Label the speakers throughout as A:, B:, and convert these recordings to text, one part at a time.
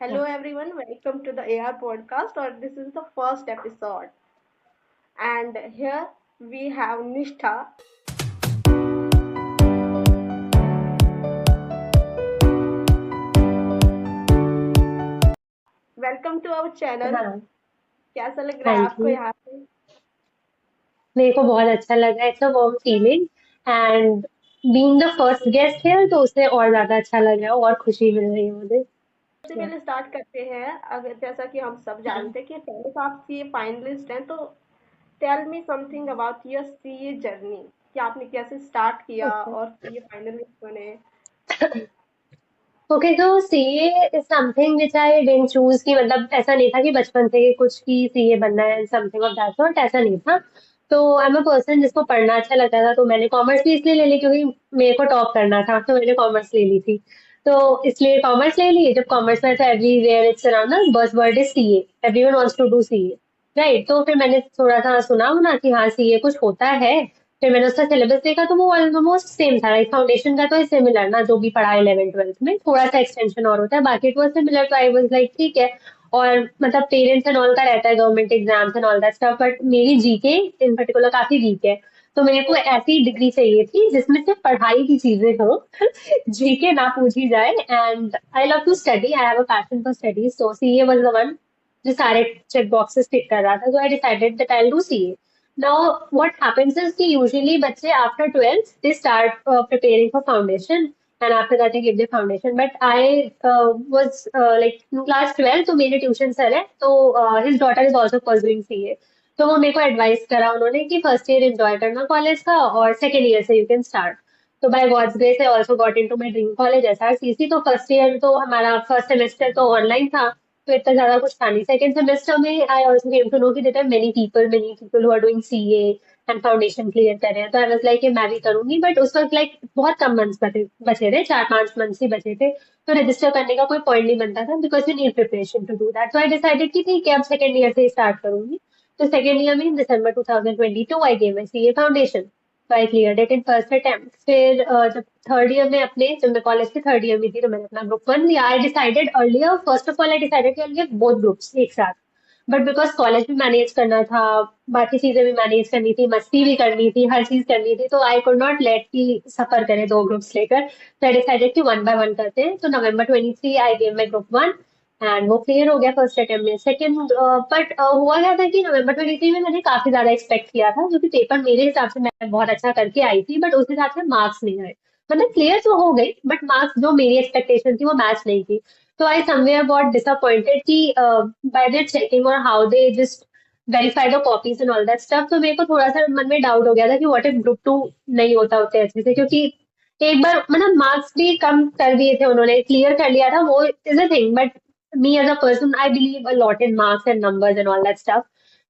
A: Hello everyone, welcome to the AR podcast, or this is the first episode. And here we have Nishtha. Welcome to our channel.
B: हाँ,
A: कैसा लग रहा है
B: thank
A: आपको
B: you.
A: यहाँ पे?
B: मेरे को बहुत अच्छा लगा, it's a warm feeling and being the first guest here तो उससे और ज्यादा अच्छा लग रहा है और खुशी मिल रही है मुझे।
A: सबसे
B: या
A: पहले स्टार्ट करते हैं। अगर जैसा कि हम सब जानते हैं कि पहले तो आप सीए फाइनलिस्ट हैं, तो tell me something about your CA journey, कि आपने कैसे स्टार्ट किया
B: ओके
A: और सीए फाइनलिस्ट बने।
B: ओके तो CA is something which I didn't choose कि मतलब ऐसा नहीं था कि बचपन से ही कुछ की सीए बनना है समथिंग ऑफ दैट सॉर्ट, ऐसा नहीं था। तो आई एम अ पर्सन जिसको पढ़ना अच्छा लगता था, तो मैंने कॉमर्स भी इसलिए ले ली क्योंकि मेरे को टॉप करना था, तो मैंने कॉमर्स ले ली थी। तो इसलिए कॉमर्स ले ली। जब कॉमर्स में था एवरीवेयर इट्स अराउंड ना बस word is CA, everyone wants to do CA, right. तो फिर मैंने थोड़ा सा सुना ना कि हाँ सीए कुछ होता है। फिर मैंने उसका सिलेबस देखा तो वो ऑलमोस्ट सेम था, लाइक फाउंडेशन का तो सिमिलर ना, जो भी पढ़ा 11th 12th में थोड़ा सा एक्सटेंशन और होता है, बाकी इट वाज सिमिलर। तो आई वाज लाइक ठीक है। और मतलब पेरेंट्स एंड ऑल का रहता है government exams and all that stuff, but मेरी जीके इन पर्टिकुलर काफी वीक है। तो मेरे को ऐसी डिग्री चाहिए थी जिसमें से पढ़ाई की चीजें हो, जीके ना पूछी जाए। And I love to study, I have a passion for study, so CA was the one जो सारे चेक बॉक्सेस टिक कर रहा था। So I decided that I will do CA. Now, what happens is कि usually बच्चे after 12th they start preparing for foundation, and after that they give the foundation. But I was like in class 12, तो मेरे tuition sir है, तो his daughter is also pursuing CA। तो वो मेरे को एडवाइस करा उन्होंने कि फर्स्ट ईयर एंजॉय करना कॉलेज का और सेकेंड ईयर से यू कैन स्टार्ट। तो by God's grace I also got into my dream college SRCC. तो फर्स्ट ईयर तो हमारा फर्स्ट सेमेस्टर तो ऑनलाइन था, तो इतना ज्यादा कुछ था नहीं। सेकंड सेमेस्टर में I also came to know कि there are many people who are doing CA and foundation clear कर रहे हैं। तो आई वाज लाइक मैं भी करूंगी, बट उस वक्त लाइक बहुत कम मंथ्स बचे थे, 4-5 मंथ्स ही बचे थे। तो रजिस्टर करने का कोई पॉइंट नहीं बनता था because you need preparation to do that. तो आई डिसाइडेड कि ठीक है अब सेकंड ईयर से स्टार्ट करूंगी। तो सेकंड ईयर में December 2022 I gave my CA foundation. तो I cleared it in first attempt. फिर जब थर्ड ईयर में अपने जब मैं कॉलेज के थर्ड ईयर में थी तो मैंने अपना ग्रुप 1 लिया। I decided earlier, first of all I decided कि आई गेव बोथ ग्रुप्स एक साथ। बट बिकॉज कॉलेज भी मैनेज करना था, बाकी चीजें भी मैनेज करनी थी, मस्ती भी करनी थी, हर चीज करनी थी, तो आई कुड नॉट लेट की सफर करे दो ग्रुप्स लेकर। तो आई डिसाइडेड कि वन बाय वन करते हैं। तो November 23 I gave my group 1 and वो क्लियर हो गया फर्स्ट अटेम्प्ट में। सेकंड बट हुआ क्या था कि November 23 में मैंने काफी ज्यादा एक्सपेक्ट किया था, क्योंकि पेपर मेरे हिसाब से मैं बहुत अच्छा करके आई थी, बट उस हिसाब से मार्क्स नहीं आए। मतलब क्लियर तो हो गई, बट मार्क्स जो मेरी एक्सपेक्टेशन थी वो मैच नहीं की। तो आई समवेयर गॉट डिसअपॉइंटेड कि बाय देयर चेकिंग और how they just verify the copies and all that stuff. तो मेरे को थोड़ा सा मन में डाउट हो गया था कि व्हाट इफ ग्रुप 2 नहीं होता उतने अच्छे से, क्योंकि एक बार मतलब मार्क्स भी कम कर दिए थे उन्होंने, क्लियर कर लिया था वो is a thing, but me as a person, I believe a lot in marks and numbers and all that stuff.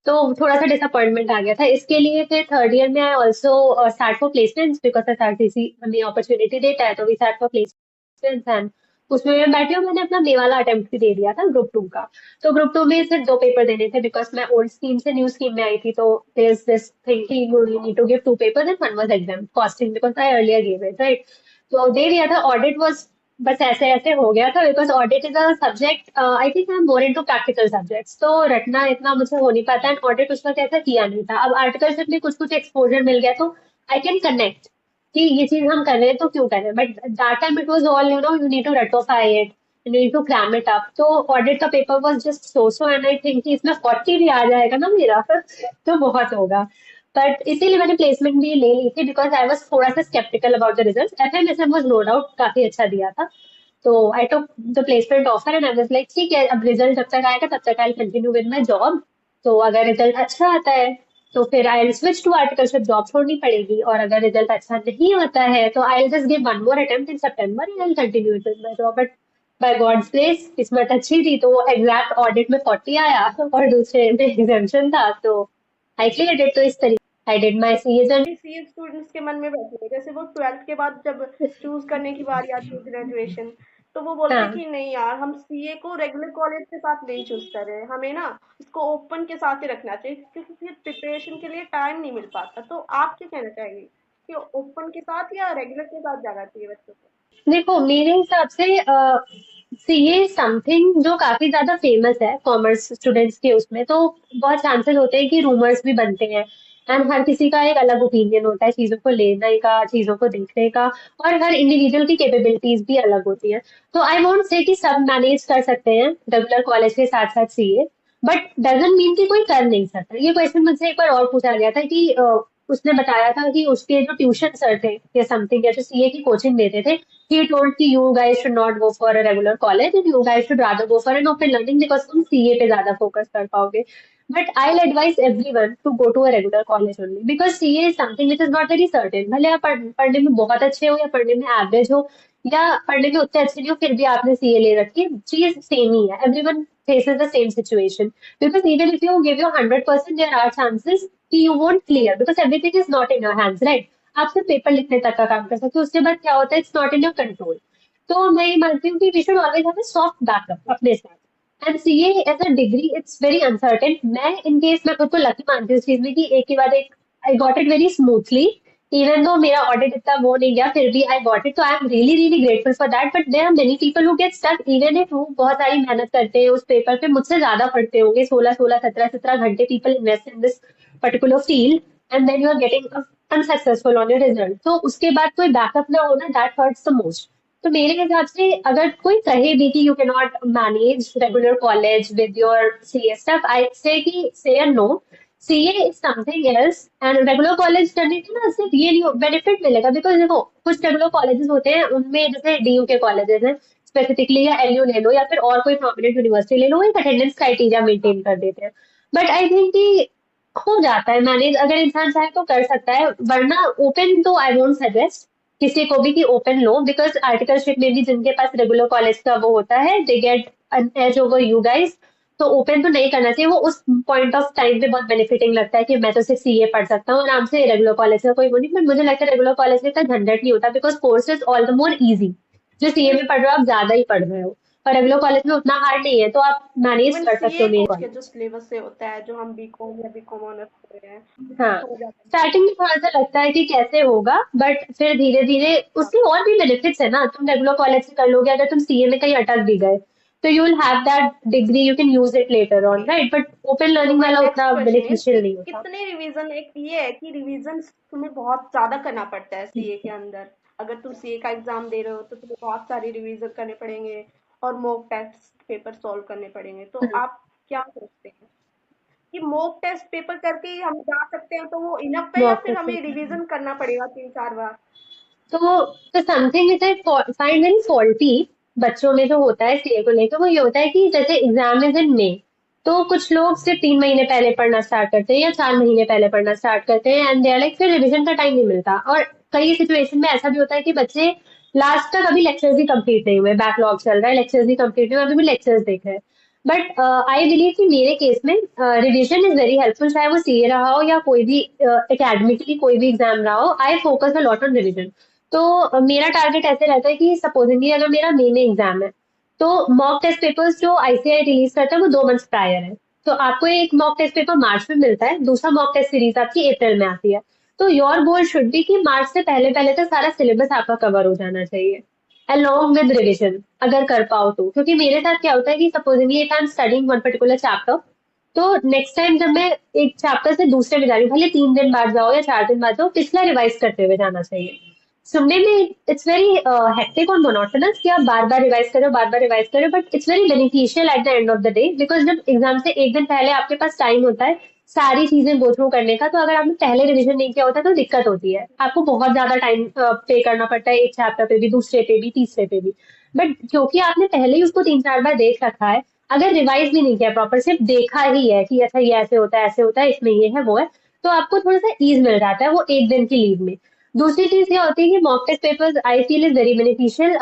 B: तो थोड़ा सा डिसअपॉइंटमेंट आ गया था इसके लिए। फिर थर्ड ईयर में I also start for placements because SRCC हमें अपॉर्चुनिटी देता है, तो we start for placements. And उसमें मैं बैठी हूँ, मैंने अपना मे वाला अटेम्प्ट भी दे दिया था ग्रुप 2 का। तो ग्रुप 2 में सिर्फ दो पेपर देने थे बिकॉज मैं ओल्ड स्कीम से न्यू स्कीम में आई थी। तो देयर इज दिस थिंग कि you need to give two papers and one was exam costing because I earlier give it, right. तो दे दिया था। ऑडिट वाज बस ऐसे ऐसे हो गया था because audit is a subject, I think I am more into practical subjects, तो रटना इतना मुझसे हो नहीं पाता। एंड ऑडिट उस वक्त ऐसा किया नहीं था। अब आर्टिकलशिप में कुछ कुछ एक्सपोजर मिल गया तो आई कैन कनेक्ट कि ये चीज हम कर रहे हैं तो क्यों कर रहे हैं, but that time it was all you need to रटोफाई it, you need to cram it up. तो ऑडिट का paper was just so so, and I think कि इसमें 40 भी आ जाएगा ना मेरा तो बहुत होगा। बट इसीलिए मैंने प्लेसमेंट भी ले ली थी बिकॉज आई वाज थोड़ा सा sceptical about the result. FMSM was no doubt काफी अच्छा दिया था। तो I took the placement offer and I was like ठीक है, अब रिजल्ट जब तक आएगा तब तक I continue with my job. तो अगर रिजल्ट अच्छा आता है तो फिर I will switch to articleship, job छोड़नी पड़ेगी। और अगर रिजल्ट अच्छा नहीं होता है तो I will just give one more attempt in September and I will continue with my job. But by God's grace किस्मत अच्छी थी, तो वो एग्जैक्ट ऑडिट में 40 आया और दूसरे में एग्जाम्शन था, तो आई क्लियर्ड इट। तो इस तरीके I did my CA journey.
A: CA students के मन में बैठी है, जैसे वो ट्वेल्थ के बाद जब चूज करने की बारी आती है ग्रेजुएशन, तो वो बोलते हैं
B: हाँ,
A: कि नहीं यार, हम सीए को रेगुलर कॉलेज के साथ नहीं चूज कर रहे हैं, हमें ना इसको ओपन के साथ ही रखना चाहिए, क्योंकि फिर प्रिपरेशन के लिए टाइम नहीं मिल पाता। तो आप क्या कहना चाहेंगे कि ओपन के साथ या रेगुलर के साथ जाना चाहिए बच्चों को?
B: देखो मेरे हिसाब से सीए समथिंग जो काफी ज्यादा फेमस है कॉमर्स स्टूडेंट्स के उसमें, तो बहुत चांसेस होते हैं कि रूमर्स भी बनते हैं। एंड हर किसी का एक अलग ओपिनियन होता है चीजों को लेने का, चीजों को देखने का, और हर इंडिविजुअल की कैपेबिलिटीज भी अलग होती है। तो आई वोंट से कि सब मैनेज कर सकते हैं रेगुलर कॉलेज के साथ साथ सीए, बट डजंट मीन कि कोई कर नहीं सकता। ये क्वेश्चन मुझसे एक बार और पूछा गया था कि उसने बताया था कि उसके जो ट्यूशन सर थे या समथिंग, या जो सीए की कोचिंग देते थे, he told कि you guys should not go for a regular college and you guys should rather go for an open learning because तुम सीए पे ज्यादा फोकस कर पाओगे। But I'll advise everyone to go to a regular college only because CA is something which is not very certain। भले आप पढ़ने में बहुत अच्छे हो या पढ़ने में एवरेज हो या पढ़ने में उतने अच्छे नहीं हो, फिर भी आपने सीए ले रखी है, चीज सेम ही है। Everyone faces the same situation because even if you give your 100% there are chances कि you won't clear because everything is not in your hands, right? आप सिर्फ पेपर लिखने तक का काम कर सकते हो, उसके बाद क्या होता है, it's not in your control. तो मैं ये मानती हूँ कि we should always have a soft backup अपने साथ। And CA as a degree it's very uncertain. मैं इन केस मैं खुद को लकी मानती हूँ इस चीज में कि एक के बाद एक आई got it very smoothly. Even though मेरा ऑडिट इतना वो नहीं गया, फिर भी आई गॉट इट, तो I am really really grateful for that. But there are many people who get stuck even if वो बहुत सारी मेहनत करते हैं उस पेपर पे, मुझसे ज्यादा पढ़ते होंगे, 16 16 17 17 घंटे people invest in this particular field, and then you are getting unsuccessful on your result. तो उसके बाद कोई बैकअप ना होना, दैट हर्ट्स द मोस्ट। तो मेरे हिसाब से अगर कोई कहे भी कि you can not manage regular college with your CA stuff, I say कि say no, CA is something else. And regular college करने के ना सिर्फ ये नहीं बेनिफिट मिलेगा, बिकॉज देखो कुछ रेगुलर कॉलेजेस होते हैं उनमें, जैसे डीयू के कॉलेजेस हैं स्पेसिफिकली, या एलयू ले लो या फिर और कोई प्रोमिनेंट यूनिवर्सिटी ले लो, वो एक अटेंडेंस क्राइटेरिया मेंटेन कर देते हैं। बट आई थिंक कि हो जाता है मैनेज, अगर इंसान चाहे तो कर सकता है, वरना ओपन तो आई वोंट सजेस्ट किसी को भी कि ओपन लो, बिकॉज आर्टिकलशिप में भी जिनके पास रेगुलर कॉलेज का वो होता है they get an edge over you guys. तो ओपन तो नहीं करना चाहिए, वो उस पॉइंट ऑफ टाइम पे बहुत बेनिफिटिंग लगता है कि मैं तो सिर्फ सीए पढ़ सकता हूँ आराम से, रेगुलर कॉलेज का कोई वो नहीं। बट मुझे लगता है रेगुलर कॉलेज में इतना झंझट नहीं होता because course is all the more easy. जो सीए में पढ़ रहे हो आप ज्यादा ही पढ़ रहे हो, और रेगुलर कॉलेज में उतना हार्ड नहीं है, तो आप मैनेज
A: इवन
B: कर सकते
A: सीए
B: हो मेरे
A: कोर्स के
B: कॉलेज।
A: जो सिलेबस से होता है, जो हम बीकॉम या बीकॉम ऑनर्स कर रहे हैं,
B: हाँ,
A: हो जाता है।
B: स्टार्टिंग में थोड़ा सा लगता है कि कैसे होगा, बट फिर धीरे धीरे
A: हाँ।
B: उसके और भी बेनिफिट्स है ना। तुम रेगुलर कॉलेज से कर लोगे, अगर तुम सीए में कहीं अटक भी गए तो you will have that degree, you can use it later on, right? But open
A: तो
B: लर्निंग
A: माय
B: वाला
A: नेक्स्ट
B: उतना
A: क्वेश्चन इज कि
B: बेनिफिशियल नहीं होता।
A: कितने रिवीजन, एक ये है कि रिवीजन तुम्हें बहुत ज्यादा करना पड़ता है सीए के अंदर। अगर तुम सीए का एग्जाम दे रहे हो तो तुम्हें बहुत सारे रिवीजन करने पड़ेंगे और मॉक टेस्ट पेपर सॉल्व करने पड़ेंगे। तो
B: हम्म,
A: आप क्या सोचते हैं कि मॉक टेस्ट पेपर करके ही हम जा सकते हैं, तो वो इनफ है या
B: मॉक
A: फिर
B: टेस्ट
A: हमें
B: पेपर।
A: रिवीजन करना पड़ेगा 3 4 बार?
B: तो something which I find very faulty बच्चों में जो होता है सीए को लेकर, वो ये होता है कि जैसे एग्जाम इज इन मई, तो कुछ लोग सिर्फ 3 महीने पहले पढ़ना स्टार्ट करते हैं या 4 महीने पहले पढ़ना स्टार्ट करते हैं, एंड दे आर लाइक फिर रिविजन का टाइम नहीं मिलता। और कई सिचुएशन में ऐसा भी होता है कि बच्चे लास्ट तक अभी लेक्चर्स ही कंप्लीट नहीं हुए, बैकलॉग चल रहा है, लेक्चर्स ही कंप्लीट नहीं हुए, अभी भी लेक्चर्स देख रहे हैं। बट आई बिलीव कि मेरे केस में रिविजन इज वेरी हेल्पफुल, चाहे वो सीए रहा हो या कोई भी एकेडमिकली कोई भी एग्जाम रहा हो, I focus a lot on revision. तो मेरा टारगेट ऐसे रहता है कि सपोजिंगली अगर मेरा मई में एग्जाम है, तो मॉक टेस्ट पेपर्स जो आईसीआई रिलीज करता है वो 2 मंथ्स प्रायर है। तो आपको एक मॉक टेस्ट पेपर मार्च में मिलता है, दूसरा मॉक टेस्ट सीरीज आपकी अप्रैल में आती है। तो योर गोल शुड बी कि मार्च से पहले पहले तक सारा सिलेबस आपका कवर हो जाना चाहिए along with रिविजन, अगर कर पाओ तो। क्योंकि मेरे साथ क्या होता है कि supposedly if I am studying one particular chapter, तो नेक्स्ट टाइम जब मैं एक चैप्टर से दूसरे में जा रही हूँ, भले 3 दिन बाद जाओ या 4 दिन बाद जाओ, पिछला रिवाइज करते हुए जाना चाहिए। सुनने में इट्स वेरी हेक्टिक और मोनोटोनस कि आप बार बार रिवाइज करो, बार बार रिवाइज करो, but it's very beneficial eight the end of the day, because जब एग्जाम से एक दिन पहले आपके पास टाइम होता है सारी चीजें गो थ्रू करने का, तो अगर आपने पहले रिवीजन नहीं किया होता तो दिक्कत होती है, आपको बहुत ज्यादा टाइम पे करना पड़ता है, एक चैप्टर पे भी, दूसरे पे भी, तीसरे पे भी। बट क्योंकि आपने पहले ही उसको 3 4 बार देख रखा है, अगर रिवाइज भी नहीं किया प्रॉपर, सिर्फ देखा ही है कि अच्छा ये ऐसे होता है, ऐसे होता है, इसमें ये है वो है, तो आपको थोड़ा सा ईज मिल जाता है वो एक दिन की लीव में। दूसरी चीज ये होती है कि mock test papers I feel is very beneficial.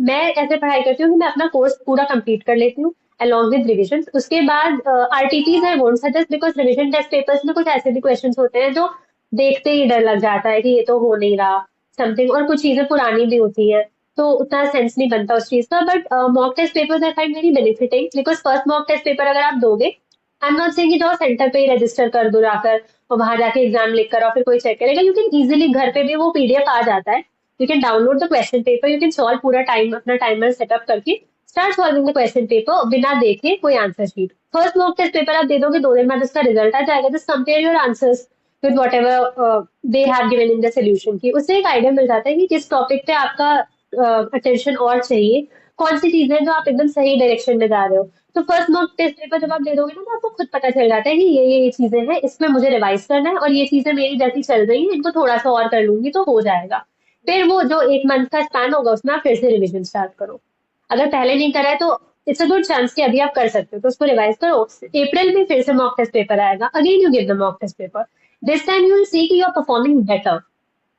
B: मैं ऐसे पढ़ाई करती हूँ कि मैं अपना कोर्स पूरा कंप्लीट कर लेती हूँ along with revisions। उसके बाद RTPs I won't suggest because revision test papers में कुछ ऐसे भी क्वेश्चंस होते हैं जो देखते ही डर लग जाता है कि ये तो हो नहीं रहा समथिंग, और कुछ चीजें पुरानी भी होती हैं, तो उतना सेंस नहीं बनता उस चीज का। But mock test papers I find very benefiting because first mock test paper अगर आप दोगे, आई एम नॉट सेइंग कि जाओ सेंटर पे ही रजिस्टर कर दो जाकर और वहां जाके एग्जाम लिख कर और फिर कोई चेक करेगा, यू कैन इजीली घर पे भी वो पीडीएफ आ जाता है, you can download the question paper, you can solve पूरा टाइम अपना टाइमर सेटअप करके start solving the question paper बिना देखे कोई answer sheet. First mock test paper आप दे दोगे, 2 दिन बाद उसका रिजल्ट आ जाएगा। Just compare your answers with what ever they have given in the solution की। उससे एक आइडिया मिल जाता है कि किस टॉपिक पे आपका अटेंशन और चाहिए, कौन सी चीजें हैं जो आप एकदम सही डायरेक्शन में जा रहे हो। तो फर्स्ट मॉक टेस्ट पेपर जब आप दे दोगे ना, तो आपको खुद पता चल जाता है कि ये चीजें हैं, इसमें मुझे रिवाइज करना है, और ये चीजें मेरी जैसी चल रही हैं, इनको थोड़ा सा और कर लूंगी तो हो जाएगा। फिर वो जो 1 मंथ का स्पैन होगा उसमें आप फिर से रिविजन स्टार्ट करो। अगर पहले नहीं करा है तो इट्स अ गुड चांस कि अभी आप कर सकते हो, तो उसको रिवाइज करो। अप्रैल में फिर से मॉक टेस्ट पेपर आएगा, again you give the mock test paper. This time you will see कि यू आर परफॉर्मिंग बेटर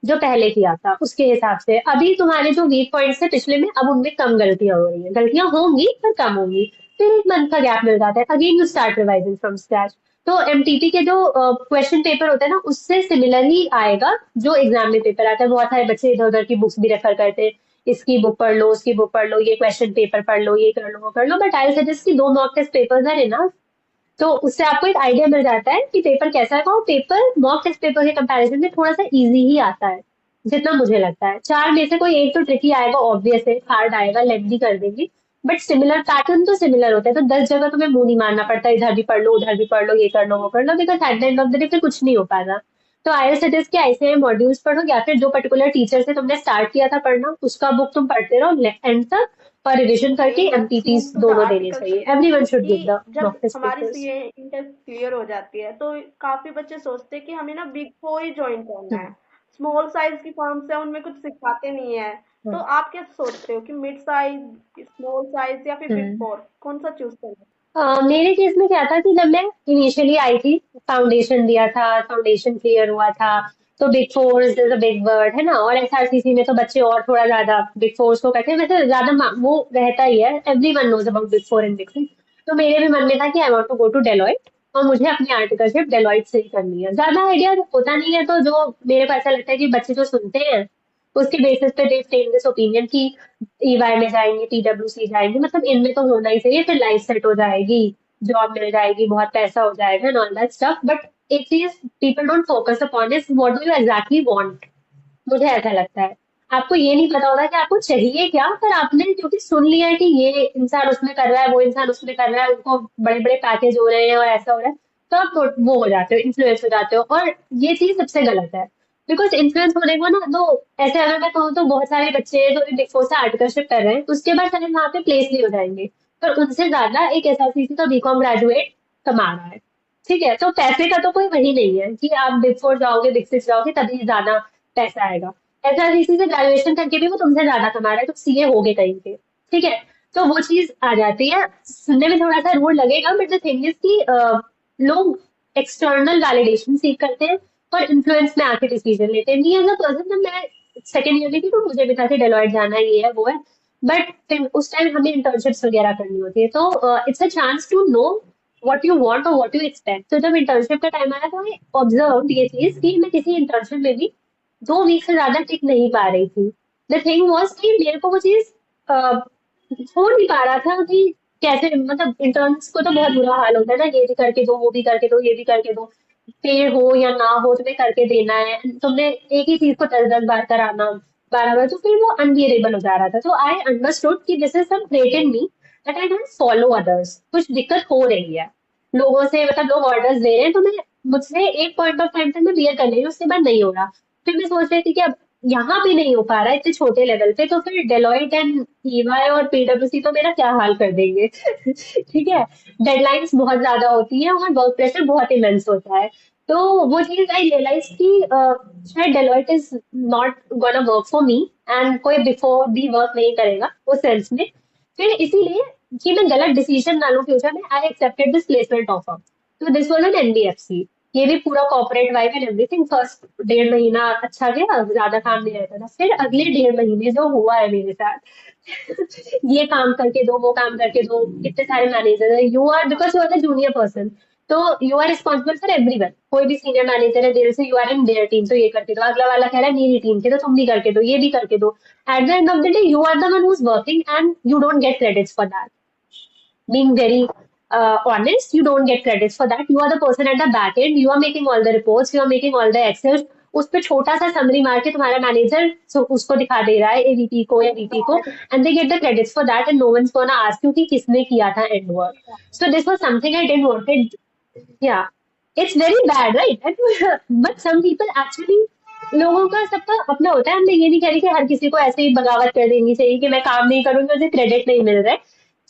B: जो पहले किया था उसके हिसाब से। अभी तुम्हारे जो वीक पॉइंट्स है पिछले में, अब उनमें कम गलतियां हो रही हैं, गलतियां होंगी पर कम होंगी। फिर 1 मंथ का गैप मिल जाता है, again you start revising from scratch. तो एमटीटी के जो क्वेश्चन पेपर होता है ना, उससे सिमिलर ही आएगा जो एग्जाम में पेपर आता है। बहुत सारे बच्चे इधर उधर की बुक्स भी रेफर करते हैं, इसकी बुक पढ़ लो, उसकी बुक पढ़ लो, ये क्वेश्चन पेपर पढ़ लो, ये कर लो, वो कर लो। बट आई सजेस्ट कि 2 mock test papers are enough. तो उससे आपको एक आइडिया मिल जाता है कि पेपर कैसा है, और पेपर मॉक टेस्ट पेपर के कंपैरिजन में थोड़ा सा इजी ही आता है, जितना मुझे लगता है। 4 में से कोई एक तो ट्रिकी आएगा, ऑब्वियस है, हार्ड आएगा, लेंथी कर देंगे। बट सिमिलर पैटर्न तो सिमिलर होता है, तो 10 जगह तुम्हें मुंह नहीं मारना पड़ता, इधर भी पढ़ लो, उधर भी पढ़ लो, ये कर लो, वो कर लो, because at the end of the day फिर कुछ नहीं हो पाएगा। तो आई सजेस्ट कि ऐसे मॉड्यूल्स पढ़ो, या फिर जो पर्टिकुलर टीचर से तुमने स्टार्ट किया था पढ़ना उसका बुक तुम पढ़ते रहो एंड तक, और रिविजन
A: आई
B: करके
A: असूम
B: एमटीटीज
A: टू द
B: दोनों देने चाहिए।
A: आर्टिकलशिप
B: एवरीवन शुड
A: कि
B: गिव द
A: जब
B: मॉक टेस्ट
A: हमारी
B: पेपर्स।
A: सीए इंटर क्लियर हो जाती है तो काफी बच्चे सोचते हैं कि हमें ना बिग फोर ही ज्वाइन करना है। स्मॉल साइज की फर्म्स है, उनमें कुछ सिखाते नहीं है। तो आप क्या सोचते हो कि मिड साइज, स्मॉल साइज या फिर बिग फोर, कौन सा चूज करना?
B: मेरे केस में क्या था कि जब मैं इनिशियली आई थी, फाउंडेशन दिया था, फाउंडेशन क्लियर हुआ था, तो big four is a big word है ना, और एसआरसीसी में तो बच्चे और थोड़ा ज्यादा बिग फोर्स को कहते हैं। वैसे ज्यादा वो रहता ही है, everyone knows about big four and big six. तो मेरे भी मन में था कि I want to go to Deloitte, और मुझे अपनी आर्टिकलशिप डेलॉइट से ही करनी है। ज्यादा आइडिया होता नहीं है, तो जो मेरे को ऐसा लगता है कि बच्चे जो सुनते हैं उसके बेसिस पे दे टेक दिस ओपिनियन कि ईवाई में जाएंगे, पीडब्ल्यूसी जाएंगे, मतलब इनमें तो होना ही चाहिए, फिर लाइफ सेट हो जाएगी, जॉब मिल जाएगी, बहुत पैसा हो जाएगा and all that stuff. But एक चीज people don't focus upon is what do you exactly want. मुझे ऐसा लगता है आपको ये नहीं पता होगा कि आपको चाहिए क्या, पर आपने क्योंकि सुन लिया है कि ये इंसान उसमें कर रहा है, वो इंसान उसमें कर रहा है, उनको बड़े बड़े पैकेज हो रहे हैं और ऐसा हो रहा है, तो आप वो हो जाते हो, इन्फ्लुएंस हो जाते हो। और ये चीज सबसे गलत है, बिकॉज इन्फ्लुएंस होने को ना, तो ऐसे अगर मैं कहूँ तो बहुत सारे बच्चे हैं जो बिग फोर से आर्टिकलशिप कर रहे हैं, उसके बाद शायद वहां पे प्लेस नहीं हो जाएंगे, पर उनसे ज्यादा एक एसआरसीसी तो बीकॉम ग्रेजुएट कमा रहा है। ठीक है, तो पैसे का तो कोई वही नहीं है कि आप बिग फोर जाओगे, बिग सिक्स जाओगे तभी ज्यादा पैसा आएगा। एसआरसीसी से ग्रेजुएशन करके भी वो तुमसे ज्यादा कमा रहा है, तो सीए हो गए कहीं के। ठीक है, तो वो चीज आ जाती है। सुनने में थोड़ा सा रूड लगेगा, बट द थिंग इज कि लोग एक्सटर्नल वैलिडेशन सीख करते हैं और इन्फ्लुएंस में आके डिसीजन लेते हैं। मी एज अ पर्सन, जब मैं सेकेंड ईयर में थी तो मुझे भी था कि डेलॉइट जाना है, ये है वो है, बट उस टाइम हमें इंटर्नशिप्स वगैरह करनी होती है, तो it's a chance to know what you want और व्हाट यू एक्सपेक्ट। तो जब इंटर्नशिप का टाइम आया तो आई ऑब्जर्व ये चीज कि मैं किसी इंटर्नशिप में भी 2 वीक से ज्यादा टिक नहीं पा रही थी। द थिंग वॉज कि मेरे को वो चीज हो नहीं पा रहा था कि कैसे, मतलब इंटर्न्स को तो बहुत बुरा हाल होता है ना, ये भी करके दो, वो भी करके दो, ये भी करके दो, पे हो या ना हो तुम्हें करके देना है, तुमने एक ही चीज को 10-10 बार कराना, 12 बार, तो फिर वो अनबियरेबल हो जा रहा था। तो आई अंडरस्टूड कि this is some trait in me that I don't follow others. कुछ दिक्कत हो रही है लोगों से, मतलब लोग ऑर्डर्स दे रहे हैं तो मैं, मुझसे एक पॉइंट ऑफ टाइम तक मैं बियर कर ले रही हूँ, उसके बाद नहीं हो रहा। फिर मैं सोच रही थी कि अब यहाँ पे नहीं हो पा रहा है इतने छोटे लेवल पे, तो फिर डेलॉइट एंड ईवाई और पीडब्ल्यूसी तो मेरा क्या हाल कर देंगे। ठीक है, डेडलाइंस बहुत ज्यादा होती है और वर्क प्रेशर बहुत इमेंस होता है। तो वो चीज आई रियलाइज कि शायद Deloitte is not gonna work for me, and कोई बिफोर भी वर्क नहीं करेगा उस सेंस में। फिर इसीलिए कि मैं गलत डिसीजन ना लूं फ्यूचर में, I accepted this placement offer. तो दिस वाज एन एनबीएफसी। ये भी पूरा corporate vibe and everything. First 1.5 महीना अच्छा गया, ज्यादा काम नहीं रहता था। फिर अगले 1.5 महीने जो हुआ है मेरे साथ, ये काम करके दो, वो काम करके दो, इतने सारे मैनेजर है, you are, because you are the junior person, तो you are responsible for everyone. कोई भी सीनियर मैनेजर है there so, you are in their team, तो ये करके दो, अगला वाला कह रहा है मेरी टीम के, तो तुम भी करके दो, ये भी करके दो। At the end of the day you are the one who is working and you don't get credits for that. Being very honest, you don't get credits for that. You are the person at the back end. You are making all the reports. You are making all the excels. उस पे छोटा सा summary मार के तुम्हारा manager उसको दिखा दे रहा है, एवीपी को या वीपी को, and they get the credits for that and no one's gonna ask you कि किसने किया था and work. So this was something I didn't wanted. Yeah, it's very bad, right? But some people actually, लोगों का सबका अपना होता है. हम ये नहीं कह रहे कि हर किसी को ऐसे ही बगावत कर देनी चाहिए कि मैं काम नहीं करूंगी मुझे क्रेडिट नहीं मिल रहा है.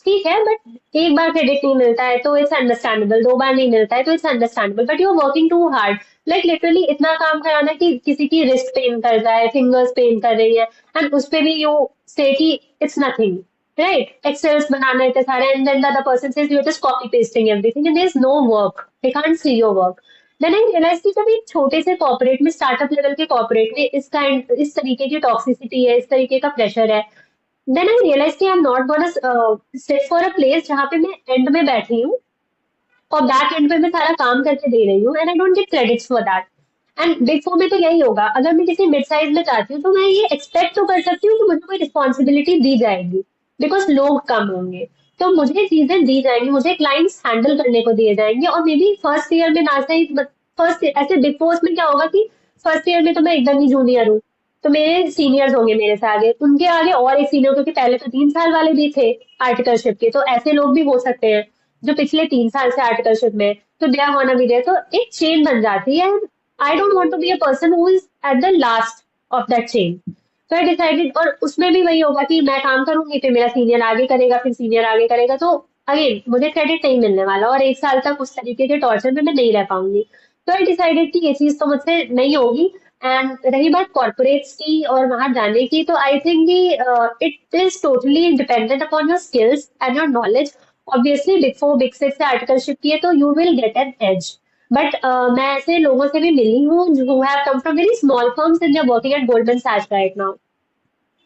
B: ठीक है, बट एक बार क्रेडिट नहीं मिलता है तो इट्स अंडरस्टैंडेबल, दो बार नहीं मिलता है तो it's understandable, but you are working too hard. Like literally इतना काम कराना कि किसी की रिस्ट पेन कर रहा है, फिंगर्स पेन कर रही है, एंड उस पे भी यू से कि it's nothing. Right? Excels banana it is and then the other person says you're just copy pasting everything and there's no work. They can't see your work. Then I realized कि जब एक छोटे से corporate में, startup level के corporate में इस तरीके की टॉक्सिसिटी है, इस तरीके का प्रेशर है, देन आई रियलाइज कि I am not gonna sit for a place जहाँ पे मैं एंड में बैठी हूँ और बैक एंड पे मैं सारा काम करके दे रही हूँ and I don't get credits for that. And big four में तो यही होगा. अगर मैं किसी मिड साइज में जाती हूँ तो मैं ये एक्सपेक्ट तो कर सकती हूँ कि मुझे कोई रिस्पॉन्सिबिलिटी दी जाएगी, बिकॉज लोग कम होंगे तो मुझे चीजें दी जाएंगी, मुझे क्लाइंट्स हैंडल करने को दिए जाएंगे. और मे बी फर्स्ट ईयर में ना सही, फर्स्ट ऐसे बिग फोर्स में क्या होगा कि फर्स्ट ईयर में तो मैं एकदम ही जूनियर हूँ, तो मेरे सीनियर्स होंगे मेरे से आगे, उनके आगे और एक सीनियर, क्योंकि पहले तो 3 साल वाले भी थे आर्टिकलशिप के, तो ऐसे लोग भी हो सकते हैं जो पिछले 3 साल से आर्टिकलशिप में, तो they are wanna be there. तो एक चेन बन जाती है. I don't want to be a person who is at the last of that chain. तो आई डिसाइडेड, और उसमें भी वही होगा कि मैं काम करूंगी फिर मेरा सीनियर आगे करेगा, फिर सीनियर आगे करेगा, तो अगेन मुझे क्रेडिट नहीं मिलने वाला और एक साल तक उस तरीके के टॉर्चर में मैं नहीं रह पाऊंगी. तो आई डिसाइडेड कि ये चीज तो मुझसे नहीं होगी. एंड रही बात कॉर्पोरेट्स की और वहां जाने की, तो आई थिंक कि it is totally dependent upon your skills and your knowledge. Obviously big four big six से आर्टिकलशिप की है तो you will get an edge. But मैं ऐसे लोगों से भी मिली हूँ who have come from very small firms and they're working at Goldman Sachs right now.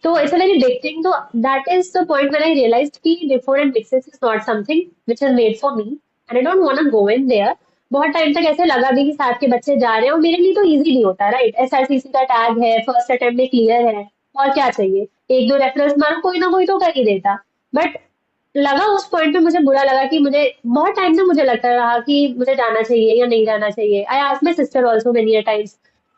B: So it's a very big thing. So that is the point when I realized कि Big Four and Big Six is not something which is made for me and I don't want to go in there. बहुत time तक ऐसे लगा भी कि साथ के बच्चे जा रहे हैं और मेरे लिए तो इजी नहीं होता, राइट? एसआरसीसी का टैग है, फर्स्ट अटेम्प्ट में क्लियर है, और क्या चाहिए? एक दो रेफरेंस मारो, कोई ना कोई तो कर ही देता. बट लगा उस पॉइंट पे मुझे बुरा लगा कि मुझे बहुत टाइम से मुझे लगता रहा कि मुझे जाना चाहिए या नहीं जाना चाहिए. I asked my sister also many a times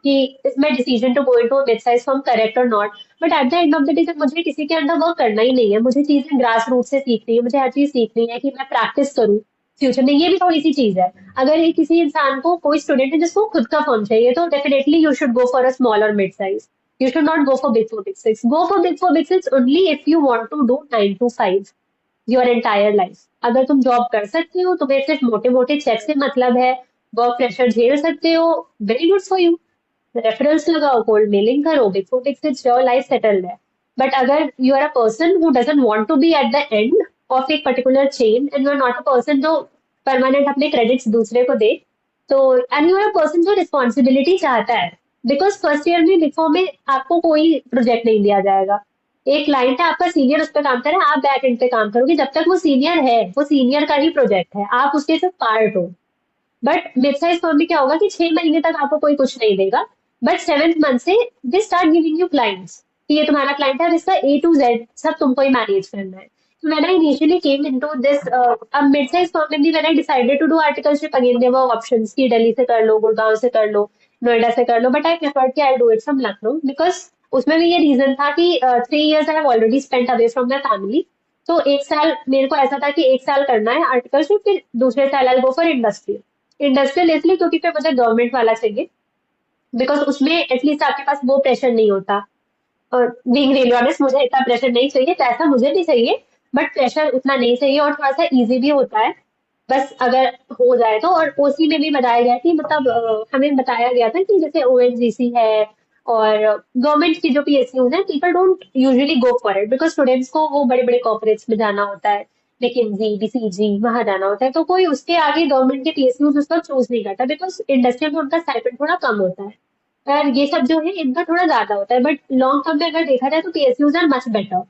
B: कि is my decision to go into a mid size firm correct और not. But at the end of the day जब मुझे किसी के अंडर वर्क करना ही नहीं है, मुझे चीजें ग्रास रूट से सीखनी है, मुझे हर चीज सीखनी है कि मैं प्रैक्टिस करूँ फ्यूचर में, ये भी थोड़ी सी चीज है. अगर ये किसी इंसान को, कोई स्टूडेंट है जिसको खुद का फर्म चाहिए, तो definitely you should go for a small और mid size. You should not go for big four, big six. Go for big four, big six only if you want to do 9 to 5 your entire life. अगर तुम job कर सकते हो, तुम्हें सिर्फ मोटे मोटे चेक से मतलब है, वर्क प्रेशर झेल सकते हो, very good for you. Reference लगाओ, कोल्ड मेलिंग करो, big four big six, your life settled है. बट अगर you are a person who doesn't want to be at the end of एक particular chain and you are not a person जो permanent अपने credits दूसरे को दे, तो and you are a person जो रिस्पॉन्सिबिलिटी चाहता है, बिकॉज फर्स्ट ईयर में बिफोर में आपको कोई प्रोजेक्ट नहीं दिया जाएगा. एक क्लाइंट है आपका, सीनियर उस पर काम कर रहा है, आप बैक एंड पे काम करोगे. जब तक वो सीनियर है, वो सीनियर का ही प्रोजेक्ट है, आप उसके सिर्फ पार्ट हो. बट मिड साइज फर्म में क्या होगा कि 6 महीने तक आपको कोई कुछ नहीं देगा, बट 7th मंथ से they start giving you clients कि ये तुम्हारा क्लाइंट है, अब इसका A to Z सब तुमको ही मैनेज करना है. So when I initially came into this, अब मिड साइज फर्म में भी when I decided to do articleship again there were options कि दिल्ली से कर लो, गुड़गांव से कर लो, नोएडा से कर लो, बट आई प्रेफर्ड कि I do it from Lucknow, because उसमें भी ये रीजन था कि 3 years I have already spent away from my family. तो एक साल मेरे को ऐसा था कि एक साल करना है आर्टिकलशिप, फिर दूसरे साल आई गो फॉर इंडस्ट्री. इंडस्ट्रियल इसलिए क्योंकि फिर मुझे गवर्नमेंट वाला चाहिए, बिकॉज उसमें एटलीस्ट आपके पास वो प्रेशर नहीं होता. और बीइंग रियली ऑनेस्ट, मुझे इतना प्रेशर नहीं चाहिए, पैसा मुझे भी चाहिए, बट प्रेशर उतना नहीं चाहिए, और थोड़ा सा इजी भी होता है बस अगर हो जाए तो. और ओसी में भी बताया गया कि मतलब हमें बताया गया था कि जैसे ओएनजीसी है और गवर्नमेंट की जो पीएसयूज है, people don't usually go for it because students को वो बड़े बड़े कॉर्पोरेट्स में जाना होता है, McKinsey, BCG वहां जाना होता है, तो कोई उसके आगे गवर्नमेंट के पीएसयूज उसको चूज नहीं करता, बिकॉज इंडस्ट्री में उनका स्टाइपेंड थोड़ा कम होता है और ये सब जो है इनका थोड़ा ज्यादा होता है. बट लॉन्ग टर्म में अगर देखा जाए तो पीएसयूज आर मच बेटर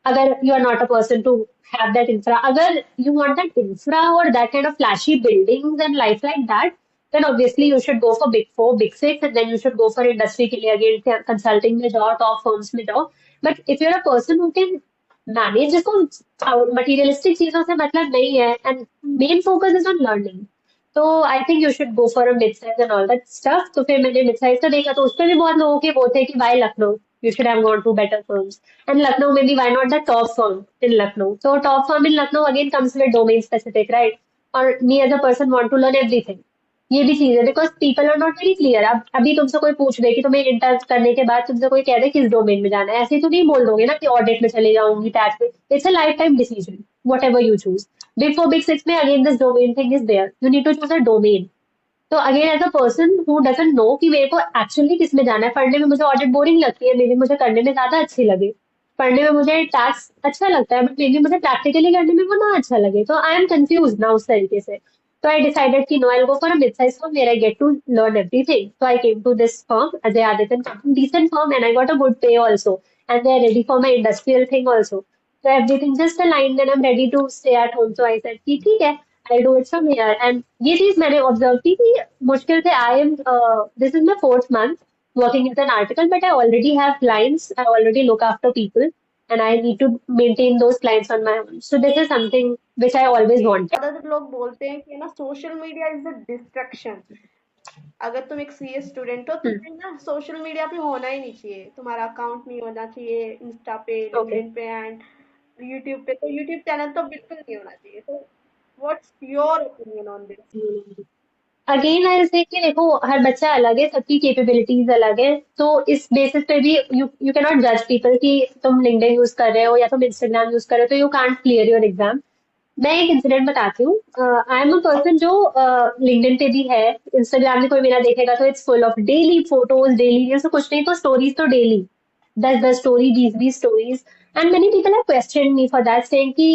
B: अगर you are not a person to have that infra. अगर you want that infra or that kind of flashy buildings and life like that, then obviously you should go for big four, big six, and then you should go for industry के लिए again consulting में जाओ, top firms में जाओ. But if you're a person who can manage, जिसको materialistic चीजों से मतलब नहीं है and main focus is on learning, तो I think you should go for a mid size and all that stuff. तो फिर मैंने मिड साइज का देखा, तो उसपे भी बहुत लोगों के वो थे कि why Lucknow, you should have gone to better firms, and Lucknow में भी why not the top firm in Lucknow. तो top firm in Lucknow again comes with domain specific, right? और me as a person want to learn everything. ये भी चीज है, because people are not very clear. अब अभी तुमसे कोई पूछ दे कि तुम्हें इंटर करने के बाद तुमसे कोई कह दे किस डोमेन में जाना है, ऐसे तो नहीं बोल दोगे ना कि ऑडिट में चले जाऊंगी, टैक्स में। It's a lifetime decision, whatever you choose. Big four big six में again this domain thing is there, you need to choose a domain. तो again as a person who doesn't know कि मेरे को actually किस में जाना है, पढ़ने में मुझे ऑडिट बोरिंग लगती है, मे बी मुझे करने में ज्यादा अच्छी लगे। पढ़ने में मुझे टैक्स अच्छा लगता है, बट मे बी मुझे प्रैक्टिकली करने में वो ना अच्छा लगे, तो आई एम कंफ्यूज ना उस तरीके से। तो आई डिसाइडेड कि no, I go for a mid size firm where I get to learn everything. So I came to this firm, Ajay Adityan company, decent firm, and I got a good pay also. And they're ready for my industrial thing also. So everything just aligned and I'm ready to stay at home. So I said कि ठीक है, I'll do it from here. And ये चीज मैंने observe की कि मुश्किल से I am, this is my fourth month working as an article, but I already have clients. I already look after people, and I need to maintain those clients on my own. So this is something which I always wanted.
A: ज्यादातर लोग बोलते हैं कि ना social media is a distraction. अगर तुम एक CA student हो,
B: Hmm.
A: तुम्हें ना सोशल मीडिया पे होना ही नहीं चाहिए, तुम्हारा अकाउंट नहीं होना चाहिए इंस्टा पे,
B: Okay.
A: लिंक्डइन पे एंड यूट्यूब पे। तो यूट्यूब चैनल तो बिल्कुल नहीं होना चाहिए। तो what's your opinion on this?
B: Again I say कि देखो, हर बच्चा अलग है, सबकी कैपेबिलिटीज अलग है। तो इस बेसिस पे भी यू यू कैन नॉट जज पीपल कि तुम लिंक्डइन यूज कर रहे हो या तुम इंस्टाग्राम यूज कर रहे हो तो you can't clear your exam. मैं एक इंसिडेंट बताती हूँ। आई एम अ पर्सन जो लिंक्डइन पे भी है, इंस्टाग्राम में कोई मेरा देखेगा तो it's full of daily photos, daily reels, कुछ नहीं तो स्टोरीज तो daily 10-10 story, 20-20 stories. And many people have question me for that, saying कि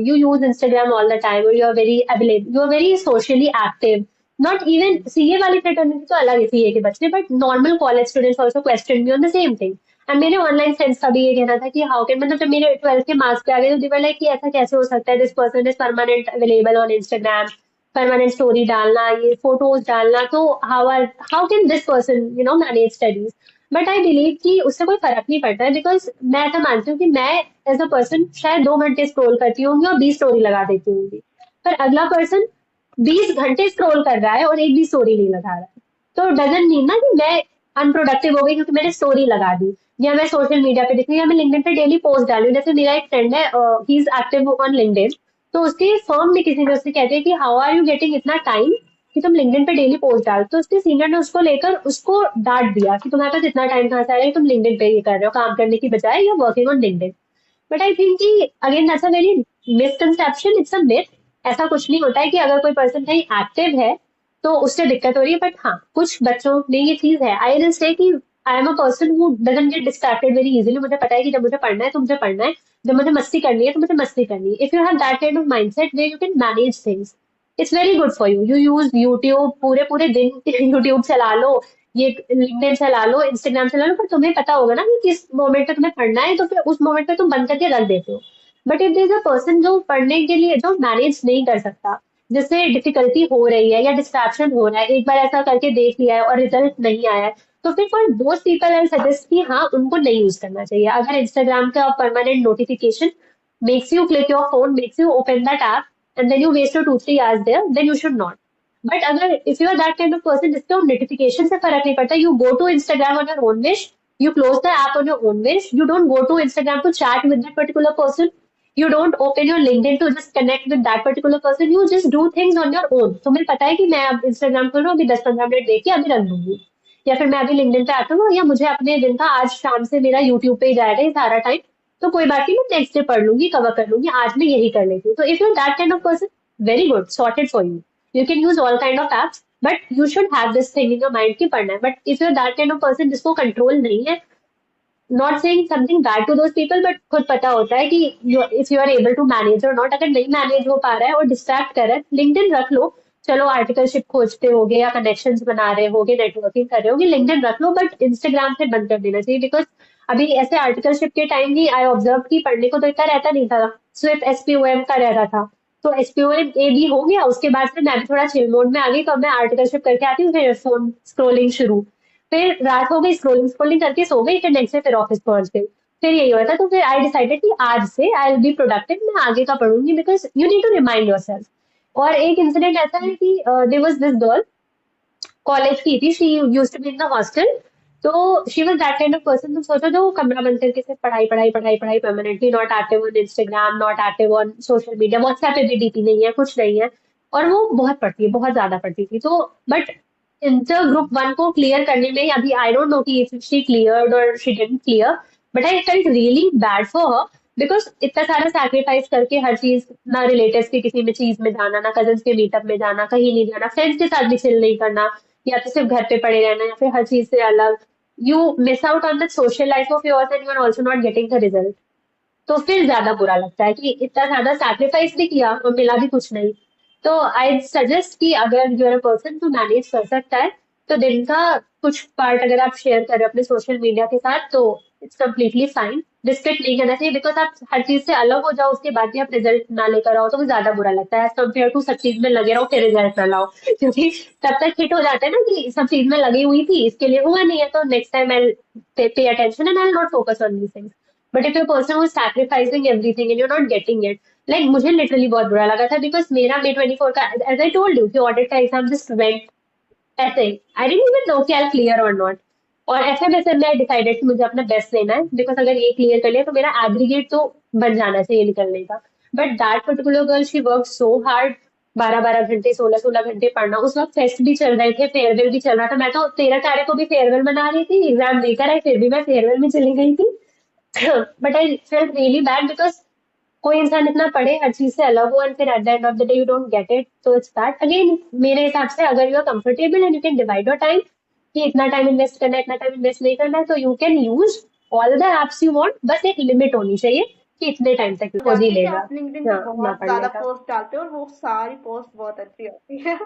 B: you use Instagram all the time, और you are very available, you are very socially active. Not even CA वाली fraternity तो अलग है, CA के बच्चे, but normal college students also question me on the same thing. And मेरे online friends का भी ये कहना था कि हाउ कैन, मतलब जब मेरे 12th के मार्क्स पे आ गए तो दे वर लाइक कि ऐसा कैसे हो सकता है, this person is permanent available on Instagram, permanent story डालना, ये फोटोज डालना, तो how can this person manage studies. But I believe कि उससे कोई फर्क नहीं पड़ता है, बिकॉज मैं ऐसा मानती हूँ कि मैं एज अ पर्सन शायद 2 घंटे स्क्रॉल करती होंगी और 20 स्टोरी लगा देती होंगी, पर अगला पर्सन 20 घंटे स्क्रॉल कर रहा है और एक भी स्टोरी नहीं लगा रहा है। तो डजंट मीन ना कि मैं अनप्रोडक्टिव हो गई क्योंकि मैंने स्टोरी लगा दी, या मैं सोशल मीडिया पे दिख रही हूँ, या मैं लिंक्डइन पे डेली पोस्ट डाली हूँ। जैसे मेरा एक फ्रेंड है, he is active on LinkedIn, तो उसके फर्म में किसी ने उससे कहते हैं कि हाउ आर यू गेटिंग इतना टाइम कि तुम लिंक्डइन पे डेली पोस्ट डाल। तो उसके सीनियर ने उसको लेकर उसको डांट दिया कि तुम्हारे पास इतना टाइम कहाँ से आ रहा है, तुम लिंक्डइन पे ये कर रहे हो, काम करने की बजाय you working on LinkedIn. But I think कि again that's a very misconception, it's a myth. ऐसा कुछ नहीं होता है कि अगर कोई पर्सन कहीं एक्टिव है तो उससे दिक्कत हो रही है, बट हाँ, कुछ बच्चों में ये चीज है। आई विल से कि I am a person who doesn't get distracted very easily. मुझे पता है कि जब मुझे पढ़ना है तो मुझे पढ़ना है, जब मुझे मस्ती करनी है तो मुझे मस्ती करनी है। If you have that kind of mindset way you can manage things, it's very good for you. You use YouTube, पूरे पूरे दिन यूट्यूब चला लो, ये लिंक्डइन चला लो, इंस्टाग्राम चला लो, पर तुम्हें पता होगा ना कि किस मोमेंट पे तुम्हें पढ़ना है, तो फिर उस मोमेंट पे तुम बंद करके रख देते हो। But if there is a person जो पढ़ने के लिए जो मैनेज नहीं कर सकता, जिससे डिफिकल्टी हो रही है या डिस्ट्रैक्शन हो रहा है, एक बार ऐसा करके देख लिया है और रिजल्ट नहीं आया है, तो फिर for those people I suggest कि हाँ, उनको नहीं यूज करना चाहिए। अगर इंस्टाग्राम का permanent notification makes you click your phone, makes you open that app, and then you waste your 2-3 hours there, then you should not. But अगर if you are that kind of person जिसको notification से फर्क नहीं पड़ता, you go to Instagram on your own wish, you close the app on your own wish, you don't go to Instagram to chat with that particular person, you don't open your LinkedIn to just connect with that particular person, you just do things on your own। तुम्हें पता है कि मैं अब Instagram खोल रहा हूँ, अभी 10-15 मिनट देख के अभी रख दूंगी, या फिर मैं अभी लिंक्डइन पे एक्टिव हूँ, या मुझे अपने दिन का आज शाम से मेरा यूट्यूब पे ही जाएगा ये सारा टाइम, तो कोई बात नहीं, मैं नेक्स्ट डे पढ़ लूंगी, कवर कर लूंगी, आज मैं यही कर लेती हूँ। तो if you that kind of person, very good, sorted for you. You can use all kind of apps, but you should have this thing in your mind कि पढ़ना है। But if you're that kind of person जिसको control नहीं है, not saying something bad to those people, but खुद पता होता है कि if you are able to manage or not, अगर नहीं मैनेज हो पा रहा है और डिस्ट्रैक्ट कर रहा है, लिंक्डइन रख लो। चलो आर्टिकलशिप खोजते होगे या कनेक्शंस बना रहे होगे, नेटवर्किंग कर रहे होगे, लिंक्डइन रख लो, बट इंस्टाग्राम से बंद कर देना चाहिए। बिकॉज अभी ऐसे आर्टिकलशिप के टाइम ही आई ऑब्जर्व की पढ़ने को तो इतना रहता नहीं था, सिर्फ एसपीओएम का रहता था। तो एसपीओएम ए बी हो गया, उसके बाद से मैं भी थोड़ा चिल मोड में आ गई, तो अब मैं आर्टिकलशिप करके आती हूँ, फिर फोन स्क्रोलिंग शुरू, फिर रात हो गई, स्क्रोलिंग स्क्रोलिंग करके सो गई, फिर नेक्स्ट डे फिर ऑफिस पहुंच गई, फिर यही हुआ था। तो फिर आई डिसाइडेड कि आज से आई विल बी प्रोडक्टिव, मैं आगे का पढ़ूंगी, because you need to remind yourself. और एक इंसिडेंट ऐसा है कि there was this girl, college की थी, she used to be in the hostel. तो she was that kind of person, तुम सोचो, जो कमरा बंद करके सिर्फ पढ़ाई पढ़ाई पढ़ाई पढ़ाई permanently, not active on Instagram, not active on social media, WhatsApp पे भी डीपी नहीं है, कुछ नहीं है। और वो बहुत पढ़ती है, बहुत ज्यादा पढ़ती थी। तो बट इंटर ग्रुप वन को क्लियर करने में, अभी आई डोंट नो कि इफ शी क्लियर्ड और she didn't clear, but I felt really bad for her, because इतना सारा सैक्रिफाइस करके हर चीज, ना रिलेटिव्स की किसी में चीज में जाना, ना कजन्स के मीटअप में जाना, कहीं नहीं जाना, फ्रेंड्स के साथ भी चिल नहीं करना, या तो सिर्फ घर पे पड़े रहना, या फिर हर चीज से अलग, you miss out on the social life of yours and you are also not getting the result. तो फिर ज्यादा बुरा लगता है कि इतना ज्यादा सैक्रिफाइस भी किया और मिला भी कुछ नहीं। तो आई सजेस्ट कि अगर यूर अ पर्सन तो मैनेज कर सकता है, तो दिन का कुछ पार्ट अगर आप शेयर कर रहे हो अपने सोशल मीडिया के साथ, तो इट्स कम्प्लीटली फाइन। रिस्ट्रिक्ट नहीं करना चाहिए, बिकॉज आप हर चीज से अलग हो जाओ, उसके बाद भी आप रिजल्ट ना लेकर आओ, तो वो ज्यादा बुरा लगता है, एज कम्पेयर टू सब चीज में लगे रहो फिर रिजल्ट ना लाओ। क्योंकि तब तक हिट हो जाता है ना कि सब चीज में लगी हुई थी, इसके लिए हुआ नहीं है, तो next time I pay attention and I not focus on these things. But if you person who is sacrificing everything and you not getting it, like मुझे लिटरली बहुत बुरा लगा था, बिकॉज मेरा May 24 का, एज आई टोल्ड यू, कि audit का exam just went ऐसे ही, आई डेंट इवन नो कि आई क्लियर और नॉट। और एफएमएसएम में आई डिसाइडेड कि मुझे अपना बेस्ट लेना है, बिकॉज अगर ये क्लियर कर लिया तो मेरा एग्रीगेट तो बन जाना चाहिए निकलने का। But that particular girl, she work so hard, 12 12 घंटे, 16 16 घंटे पढ़ना, उस वक्त फेस्ट भी चल रहे थे, फेयरवेल भी चल रहा था, मैं तो 13 तारीख को भी फेयरवेल मना रही थी, एग्जाम देकर आई, फिर भी मैं फेयरवेल में चली गई थी। But I felt really bad, because कोई इंसान इतना पढ़े, हर चीज से अलग हो, एंड फिर at the end of the day you don't get it, तो इट्स दैट अगेन। मेरे हिसाब से अगर you are comfortable and you can divide your time, कि इतना टाइम इन्वेस्ट करना है, इतना टाइम इन्वेस्ट नहीं करना है, तो you can use all the apps you want, बस एक लिमिट होनी चाहिए कि इतने टाइम तक खोज ही
A: जाती है कि
B: लेगा।
A: आप लिंक्डइन पे
B: हाँ, ना
A: बहुत
B: पढ़ने
A: ज्यादा
B: का।
A: पोस्ट डालते हो और वो सारी पोस्ट बहुत अच्छी होती है।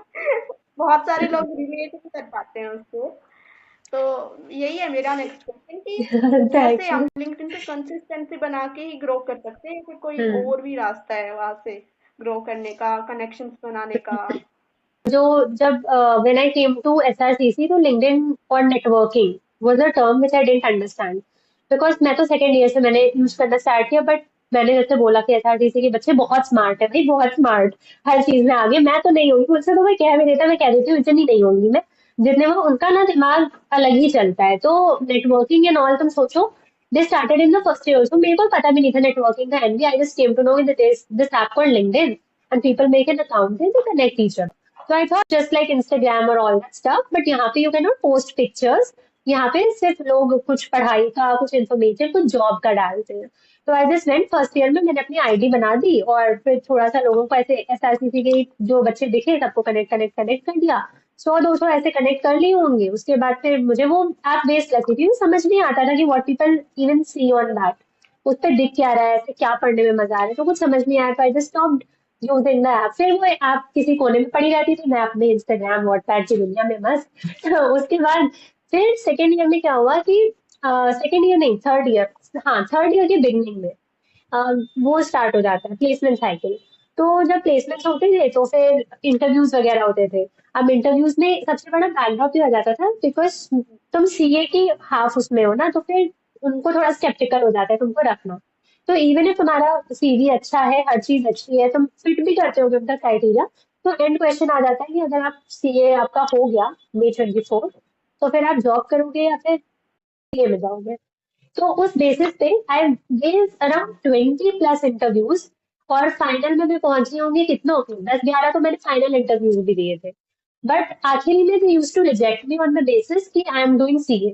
A: बहुत सारे लोग रिलेट भी कर पाते हैं उसको। तो यही है मेरा नेक्स्ट क्वेश्चन कि कैसे
B: थैंक
A: हम
B: यू।
A: लिंक्डइन पे कंसिस्टेंसी बना के ही ग्रो कर सकते हैं, फिर कोई
B: हम्म।
A: और भी रास्ता है वहां से ग्रो करने का, कनेक्शंस बनाने का?
B: जो जब when I came to SRCC, तो लिंक्डइन और networking was a term which I didn't understand, because मैं तो सेकंड ईयर से मैंने यूज करना स्टार्ट किया, बट मैंने जैसे बोला कि एसआरसीसी के बच्चे बहुत स्मार्ट है भाई, बहुत स्मार्ट, हर चीज में आगे, मैं तो नहीं होंगी मुझसे, तो मैं कह भी देता, मैं कह देती हूँ इतनी नहीं होंगी मैं, जितने वो, उनका ना दिमाग अलग ही चलता है। तो नेटवर्किंग एंड ऑल, तुम सोचो, they started in the first year, तो मेरे को पता भी नहीं था नेटवर्किंग का एनवी, I just came to know that this app called LinkedIn, and people make an account and they connect each other. So I thought just like Instagram or all that stuff, but यहाँ पे you cannot post pictures. यहाँ पे सिर्फ लोग कुछ पढ़ाई का, कुछ इन्फॉर्मेशन, कुछ जॉब का डालते हैं। तो I just went first year में, मैंने अपनी आईडी बना दी, और फिर थोड़ा सा लोगों को ऐसे एसआरसीसी के जो बच्चे दिखे सबको कनेक्ट कनेक्ट कनेक्ट कर दिया, 100 200 ऐसे कनेक्ट कर लिए होंगे। उसके बाद फिर मुझे वो ऐप वेस्ट लगती थी, समझ नहीं आता था कि what people even see on that, उस पर दिख क्या रहा है, ऐसे क्या पढ़ने में मजा आ रहा है, तो कुछ समझ नहीं आया, तो I just stopped using the app. फिर वो ऐप किसी कोने में पड़ी रहती थी, मैं अपने इंस्टाग्राम व्हाट्सएप की दुनिया में मस्त। तो उसके बाद फिर सेकेंड ईयर में क्या हुआ कि, सेकेंड ईयर नहीं, थर्ड ईयर, हाँ थर्ड ईयर के बिगनिंग में वो स्टार्ट हो जाता है प्लेसमेंट साइकिल। तो जब प्लेसमेंट होते थे तो फिर इंटरव्यूज वगैरह होते थे। अब इंटरव्यूज में सबसे बड़ा बैकड्रॉप भी आ जाता था, बिकॉज तुम सीए की हाफ उसमें हो ना, तो फिर उनको थोड़ा स्केप्टिकल हो जाता है तुमको रखना। तो इवन if तुम्हारा सीवी अच्छा है, हर चीज अच्छी है, तुम फिट भी करते हो उनका क्राइटेरिया, तो एंड क्वेश्चन आ जाता है कि अगर आप सीए आपका हो गया May 24, तो फिर आप जॉब करोगे या फिर सीए में जाओगे। तो उस बेसिस पे I gave around 20 plus interviews, और फाइनल में मैं पहुंची होंगी कितनों की, 10 11 तो मैंने फाइनल इंटरव्यूज भी दिए थे। बट आखिरी में they use to reject me on the basis कि आई एम डूइंग सीए।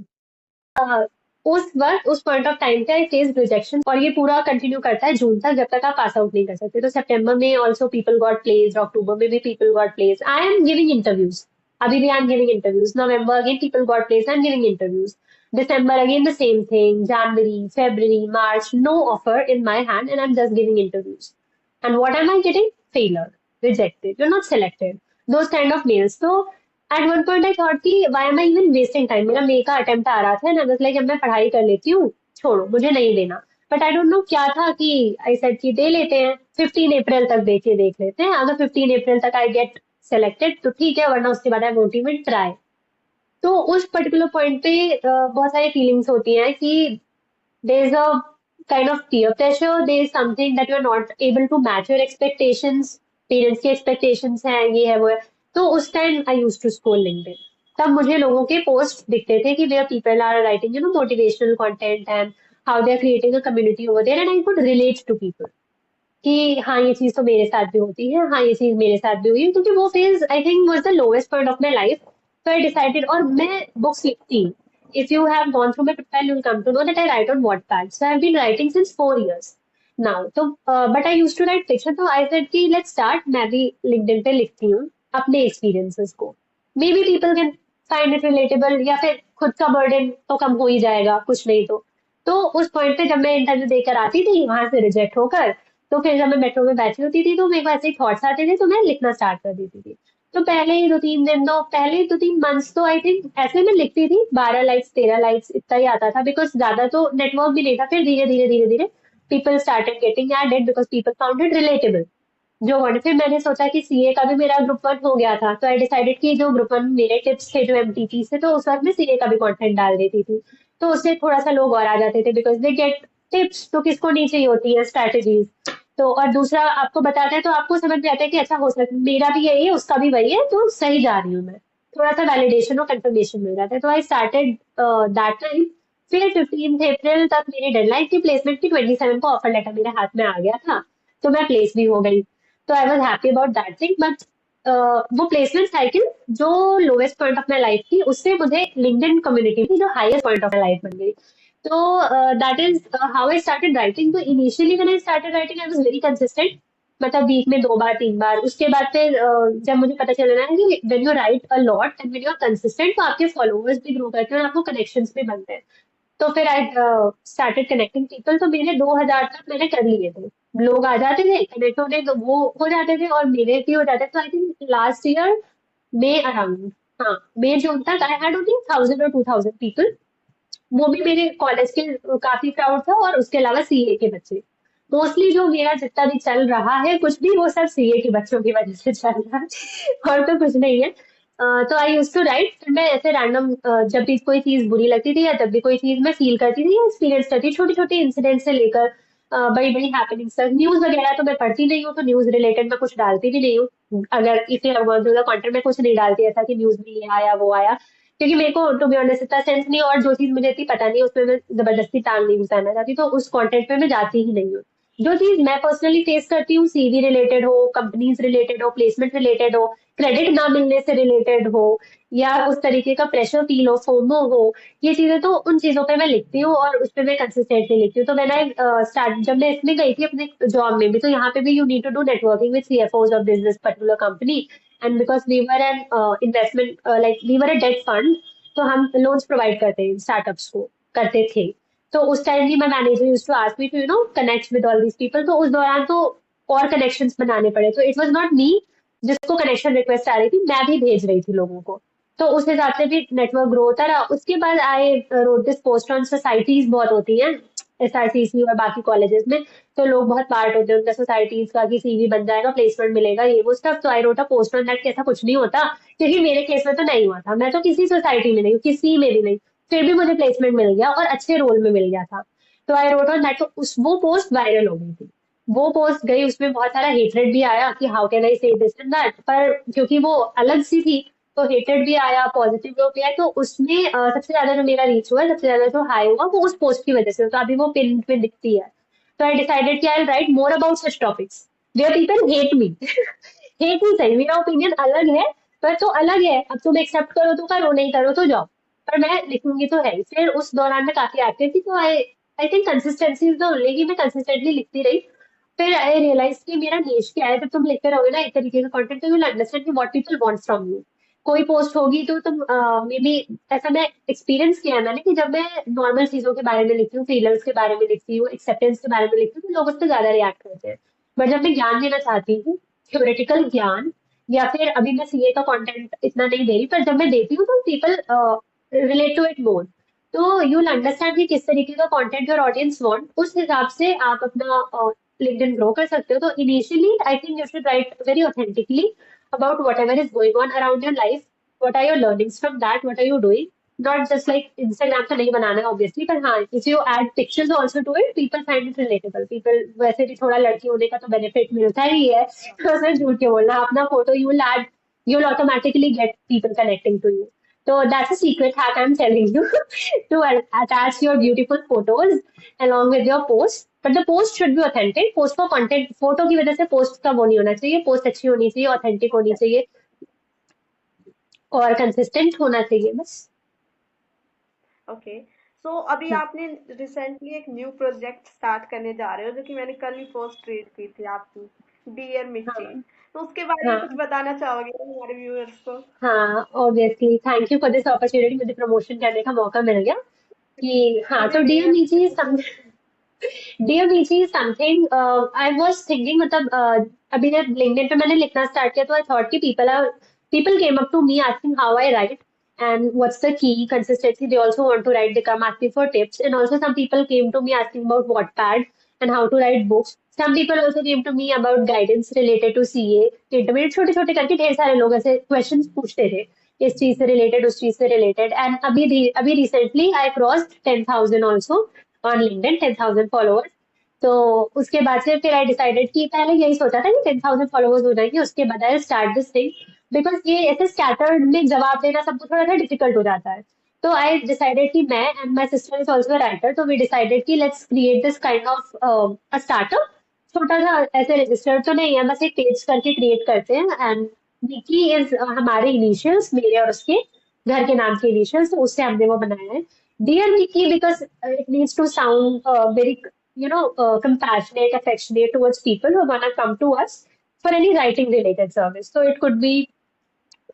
B: उस वक्त, उस पॉइंट ऑफ टाइम पे आई फेस रिजेक्शन, और ये पूरा कंटिन्यू करता है जून तक, जब तक आप पास आउट नहीं कर सकते। तो सितंबर में ऑल्सो पीपल गॉट प्लेस्ड, अक्टूबर में भी people got placed, I am giving interviews, अभी भी I am giving interviews, November again people got placed, I am giving interviews, December again the same thing, January, February, March, no offer in my hand, and I'm just giving interviews. And what am I getting? Failure, rejected, you're not selected, those kind of mails. So at one point I thought कि why am I even wasting time? मेरा मे का attempt आ रहा था, and I was like अब मैं पढ़ाई कर लेती हूँ, छोड़ो मुझे नहीं देना। बट आई डोंट नो क्या था कि आई सेड कि दे लेते हैं, 15 अप्रैल तक देख लेते हैं, अगर 15 अप्रैल तक आई गेट सेलेक्टेड तो ठीक है, वरना उसके बाद आई वोंट इवन ट्राई। तो उस पर्टिकुलर पॉइंट पे बहुत सारी फीलिंग्स होती हैं कि there is a kind of peer pressure, there is something that you're not able to match your expectations, parents की एक्सपेक्टेशंस हैं, ये है वो है। तो उस time I use to scroll LinkedIn. तब मुझे लोगों के पोस्ट दिखते थे कि where people are writing motivational content and how they are creating a community over there, and I could relate to people कि हाँ ये चीज तो मेरे साथ भी होती है, हाँ ये चीज मेरे साथ भी हुई है, क्योंकि वो phase I think was the lowest point of my life. तो आई डिसाइडेड, और मैं बुक्स लिखती हूँ। If you have gone through my profile you will come to know that I write on Wattpad, so I have been writing since 4 years now. तो but I use to write fiction, तो I said कि let's start, मैं भी LinkedIn पे लिखती हूँ अपने experiences को। May be people can find it relatable, या फिर खुद का बर्डन तो कम हो ही जाएगा, कुछ नहीं तो उस पॉइंट पे जब मैं इंटरव्यू देकर आती थी वहां से रिजेक्ट होकर, तो फिर जब मैं मेट्रो में बैठी होती थी तो मेरे को ऐसे ही थॉट्स आते थे, तो मैं लिखना स्टार्ट कर देती थी। तो पहले ही 2-3 दिन, तो पहले 2-3 मंथ्स तो आई थिंक ऐसे मैं लिखती थी, 12 लाइक्स 13 लाइक्स इतना ही आता था, बिकॉज ज्यादा तो नेटवर्क भी नहीं था। फिर धीरे धीरे धीरे धीरे people started getting added because people found it relatable. जो वन, फिर मैंने सोचा कि सीए का भी मेरा ग्रुप 1 हो गया था, तो आई डिसाइडेड कि जो ग्रुप 1 मेरे टिप्स थे जो एमटीटी से, तो उस वक्त मैं सीए का भी कंटेंट डाल देती थी। तो उससे थोड़ा सा लोग और आ जाते थे, बिकॉज दे गेट टिप्स, तो किसको नहीं चाहिए होती है स्ट्रैटेजीज। तो और दूसरा आपको बताते हैं तो आपको समझ में आता है कि अच्छा हो सकता है मेरा भी यही है उसका भी वही है, तो सही जा रही हूँ मैं। थोड़ा सा वैलिडेशन और कंफर्मेशन मिल जाता है, तो आई स्टार्टेड दैट टाइम। फिर 15 अप्रैल तक मेरी डेडलाइन थी प्लेसमेंट की, 27 को ऑफर लेटर मेरे हाथ में आ गया था, तो मैं प्लेस भी हो गई। तो I was happy about that thing, but वो प्लेसमेंट साइकिल जो lowest point of my life थी, उससे मुझे लिंक्डइन कम्युनिटी थी जो highest point of my life बन गई। तो that is how I started writing. तो initially when I started writing I was very consistent, मतलब वीक में 2 बार 3 बार। उसके बाद फिर जब मुझे पता चलना है कि when you write a lot and when you are consistent, तो आपके फॉलोअर्स भी ग्रो करते हैं और आपको कनेक्शंस भी बनते हैं। तो फिर आई स्टार्टेड कनेक्टिंग पीपल, तो मेरे 2,000 तक मैंने कर लिए थे। लोग आ जाते थे कनेक्ट होने, तो वो हो जाते थे और मेरे भी हो जाते थे। तो आई थिंक लास्ट ईयर मई अराउंड, हाँ मई जून तक I had only 1,000 or 2,000 people. वो भी मेरे कॉलेज के काफी क्राउड था, और उसके अलावा सीए के बच्चे। मोस्टली जो मेरा जितना भी चल रहा है कुछ भी, वो सब सीए के बच्चों की वजह से चल रहा है और तो कुछ नहीं है। तो आई यूज टू राइट। फिर मैं ऐसे रैंडम जब भी कोई चीज बुरी लगती थी या जब भी कोई चीज मैं फील करती थी या एक्सपीरियंस करती थी, छोटी छोटी इंसिडेंट से लेकर बड़ी बड़ी हैपनिंग्स तक। न्यूज वगैरह तो मैं पढ़ती नहीं हूँ, तो न्यूज रिलेटेड मैं कुछ डालती भी नहीं हूँ। अगर इसे कंटेंट में कुछ नहीं डालती ऐसा कि न्यूज में ये आया वो आया, क्योंकि मेरे को टू बी ऑनेस्ट इतना सेंस नहीं, और जो चीज मुझे इतनी पता नहीं उसमें मैं जबरदस्ती टांग नहीं घुसाना चाहती, तो उस कंटेंट पे मैं जाती ही नहीं हूँ। जो चीज मैं पर्सनली फेस करती हूँ, सीवी रिलेटेड हो, कंपनीज रिलेटेड हो, प्लेसमेंट रिलेटेड हो, क्रेडिट ना मिलने से रिलेटेड हो, या उस तरीके का प्रेशर फील हो, फोमो हो, ये चीजें, तो उन चीजों पे मैं लिखती हूँ और उस पे मैं कंसिस्टेंटली लिखती हूँ। तो मैंने स्टार्ट जब मैं इसमें गई थी अपने जॉब में भी, तो यहाँ पे भी you need to do networking with CFOs of this particular company. And because we were an investment, like we were a debt fund, तो हम लोन्स प्रोवाइड करते हैं स्टार्टअप्स को, करते थे। तो उस टाइम भी my manager used to ask me to connect with all these people, तो उस दौरान तो और कनेक्शंस बनाने पड़े। तो इट वाज नॉट मी जिसको कनेक्शन रिक्वेस्ट आ रही थी, मैं भी भेज रही थी लोगों को। तो उस हिसाब से भी नेटवर्क ग्रो होता रहा। उसके बाद I wrote this post on societies, बहुत होती हैं एसआरसीसी और बाकी कॉलेजेस में, तो लोग बहुत पार्ट होते हैं उनका सोसाइटीज का, कि सीवी बन जाएगा, प्लेसमेंट मिलेगा, ये वो सब। तो I wrote a post on that कि ऐसा कुछ नहीं होता, क्योंकि मेरे केस में तो नहीं हुआ था। मैं तो किसी सोसाइटी में नहीं हूँ, किसी में भी नहीं, फिर भी मुझे प्लेसमेंट मिल गया और अच्छे रोल में मिल गया था। तो आई रोट ऑन दैट, तो उस वो पोस्ट वायरल हो गई थी। वो पोस्ट गई, उसमें बहुत सारा हेटरेट भी आया कि हाउ कैन आई से दिस एंड दैट, पर क्योंकि वो अलग सी थी तो हेटरेट भी आया, पॉजिटिव लोग भी आए। तो उसमें सबसे ज्यादा जो मेरा रीच हुआ, सबसे ज्यादा जो हाई हुआ, वो उस पोस्ट की वजह से। तो अभी वो पिन पे दिखती है। तो आई डिसाइडेड कि I write more about such topics where people hate me hate ही सही, मेरा ओपिनियन अलग है, पर तो अलग है। अब तुम एक्सेप्ट करो तो करो, नहीं करो तो जाओ, पर मैं लिखूंगी तो है ही। फिर उस दौरान मैं काफी एक्टिव थी, तो I I think consistency is the only, कि मैं कंसिस्टेंटली लिखती रही। फिर आई रियलाइज कि मेरा नीश क्या है। जब तुम लिखते रहोगे ना एक तरीके का कंटेंट, तो यू विल अंडरस्टैंड कि what people want from you. कोई पोस्ट होगी तो तुम मे बी, ऐसा मैं एक्सपीरियंस किया है मैंने, कि जब मैं नॉर्मल चीजों के बारे में लिखती हूँ, फीलर्स के बारे में लिखती हूँ, एक्सेप्टेंस के बारे में लिखती हूँ, तो लोग उस पर ज्यादा रिएक्ट करते हैं। बट जब मैं ज्ञान देना चाहती हूँ, थ्योरेटिकल ज्ञान, या फिर अभी मैं सीए का कंटेंट इतना नहीं दे रही, पर जब मैं देती हूँ तो people relate to it more. तो यू विल अंडरस्टैंड कि किस तरीके का कंटेंट योर ऑडियंस वांट, उस हिसाब से आप अपना लिंक्डइन ग्रो कर सकते हो। तो initially I think you should write very authentically about whatever is going on around your life. What are your learnings from that? What are you doing? Not just like Instagram तो नहीं बनाना है obviously, पर हाँ if you add pictures also to it people find it relatable. People वैसे भी थोड़ा लड़की होने का तो बेनिफिट मिलता ही है तो उसमें झूठ क्यों बोलना, अपना photo you will add, you will automatically get people connecting to you. So that's a secret hack I'm telling you to attach your beautiful photos along with your post. But the post should be authentic. Post for content, photo की वजह से post का वो नहीं होना चाहिए, post अच्छी होनी चाहिए, ऑथेंटिक होनी चाहिए और कंसिस्टेंट होना चाहिए बस।
A: ओके। सो अभी आपने रिसेंटली एक न्यू प्रोजेक्ट स्टार्ट करने जा रहे हो, जो कि मैंने कल ही पोस्ट रीड की थी आपकी, डियर मिर्ची।
B: हाँ
A: तो उसके बारे में कुछ
B: हाँ
A: बताना चाहोगे हमारे व्यूअर्स को?
B: हाँ obviously thank you for this opportunity, मुझे प्रमोशन करने का मौका मिल गया कि हाँ
A: नहीं
B: तो
A: नहीं,
B: डियर
A: मैं
B: नीची डियर नीची समथिंग आई वाज थिंकिंग, मतलब अभी जब लिंक्डइन पे मैंने लिखना स्टार्ट किया तो आई थॉट कि people came up to me asking how I write and what's the key consistency. They also want to write, they come asking for tips, and also some people came to me asking about Wattpad and how to write books. Some people also came to me about guidance related to CA intermediate, छोटे छोटे करके ढेर सारे लोग ऐसे questions पूछते थे इस चीज से रिलेटेड उस चीज से रिलेटेड। एंड अभी recently I crossed 10,000 also on LinkedIn, 10,000 followers. तो उसके बाद से फिर आई डिसाइडेड कि पहले यही सोचा था कि 10,000 फॉलोअर्स हो जाएंगे, उसके बाद I start this thing because ये ऐसे स्कैटर्ड में जवाब देना सबको थोड़ा सा डिफिकल्ट हो जाता है। तो आई डिसाइडेड कि मैं and my sister is also writer, तो वी डिसाइडेड कि let's create this kind of a startup. छोटा सा ऐसे रजिस्टर्ड तो नहीं है, बस एक पेज करके क्रिएट करते हैं। एंड निकी इज हमारे इनिशियल्स, मेरे और उसके घर के नाम के इनिशियल्स, तो उससे हमने वो बनाया है dear Nikki because it needs to sound very compassionate, affectionate towards people who wanna come to us for any writing related service. So it could be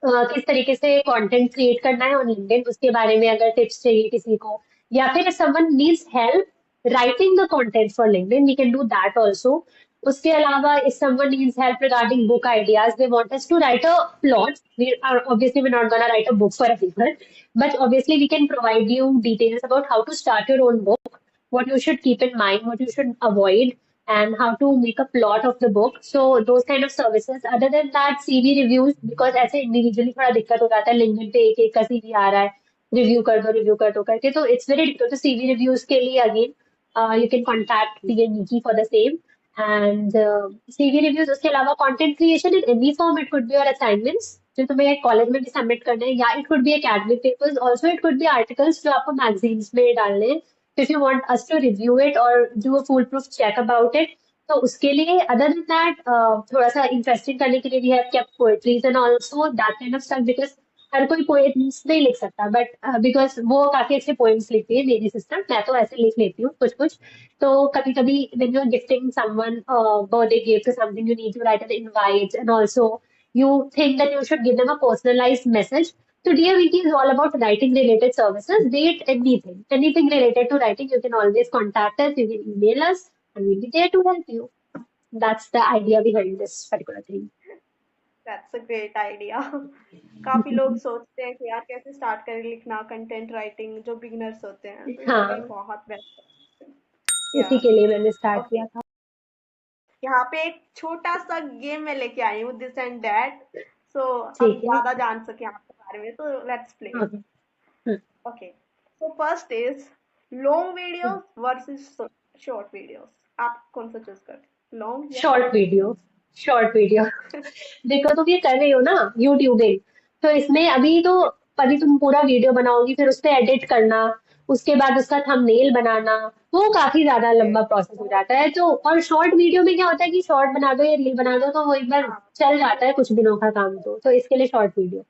B: किस तरीके से कंटेंट क्रिएट करना है ऑन लिंक्डइन, उसके बारे में अगर टिप्स चाहिए किसी को, या फिर someone needs help writing the content for LinkedIn we can do that also. उसके अलावा if someone needs help regarding book ideas, they want us to write a plot, we are obviously we not gonna write a book for everyone, but obviously we can provide you details about how to start your own book, what you should keep in mind, what you should avoid, and how to make a plot of the book. So those kind of services. Other than that, CV reviews, because ऐसे individually थोड़ा दिक्कत हो जाता है, LinkedIn पे एक एक का CV आ रहा है, रिव्यू कर दो करके, तो it's very difficult. तो CV reviews के लिए again, you can contact the Nikki for the same. And CV reviews, उसके अलावा content creation in any form, it could be your assignments जो तुम्हें कॉलेज में भी सबमिट करने हैं, या it could be academic papers also, it could be articles जो आपको मैगजीन्स में डालने हैं। if you want us to review it or do a foolproof check about it, तो उसके लिए other than that थोड़ा सा इंटरेस्टिंग करने के लिए we have kept poetries and also that kind of stuff because हर कोई पोएम्स नहीं लिख सकता, बट बिकॉज वो काफी अच्छे पोएम्स लिखती है मेरी सिस्टर, मैं तो ऐसे लिख लेती हूँ कुछ कुछ। तो कभी कभी when you're gifting someone birthday gift or something, you need to write an invite and also you think that you should give them a personalized message. So Dear Wiki is all about writing related services, be it anything. Anything related to writing, you can always contact us, you can email us, and we'll be there to help you. That's the idea behind this particular thing.
A: That's a great idea. काफी लोग सोचते हैं कि यार कैसे start करें लिखना, content writing, जो बिगिनर्स होते हैं, तो इसके लिए
B: हाँ,
A: बहुत बेस्ट है। या
B: इसी के लिए मैंने स्टार्ट
A: ओके।
B: किया था।
A: यहाँ पे एक छोटा सा गेम मैं लेके आई हूँ, दिस एंड दैट। सो हम
B: ठीक है।
A: ज्यादा जान सके आपके बारे में, तो लेट्स प्ले।
B: हाँ, हाँ,
A: okay. So first is long videos versus short videos. आप कौन सा चूज करते, लॉन्ग या
B: short
A: short?
B: Video, short video. देखो तुम ये कर रही हो ना यूट्यूबिंग, तो इसमें अभी तुम पूरा वीडियो बनाओगी, फिर उस पे एडिट करना, उसके बाद उसका थंबनेल बनाना, वो काफी ज्यादा लंबा प्रोसेस हो जाता है। तो और शॉर्ट वीडियो में क्या होता है कि शॉर्ट बना दो या रील बना दो तो वो एक बार
A: हाँ।
B: चल जाता है कुछ दिनों का काम, तो इसके लिए short video.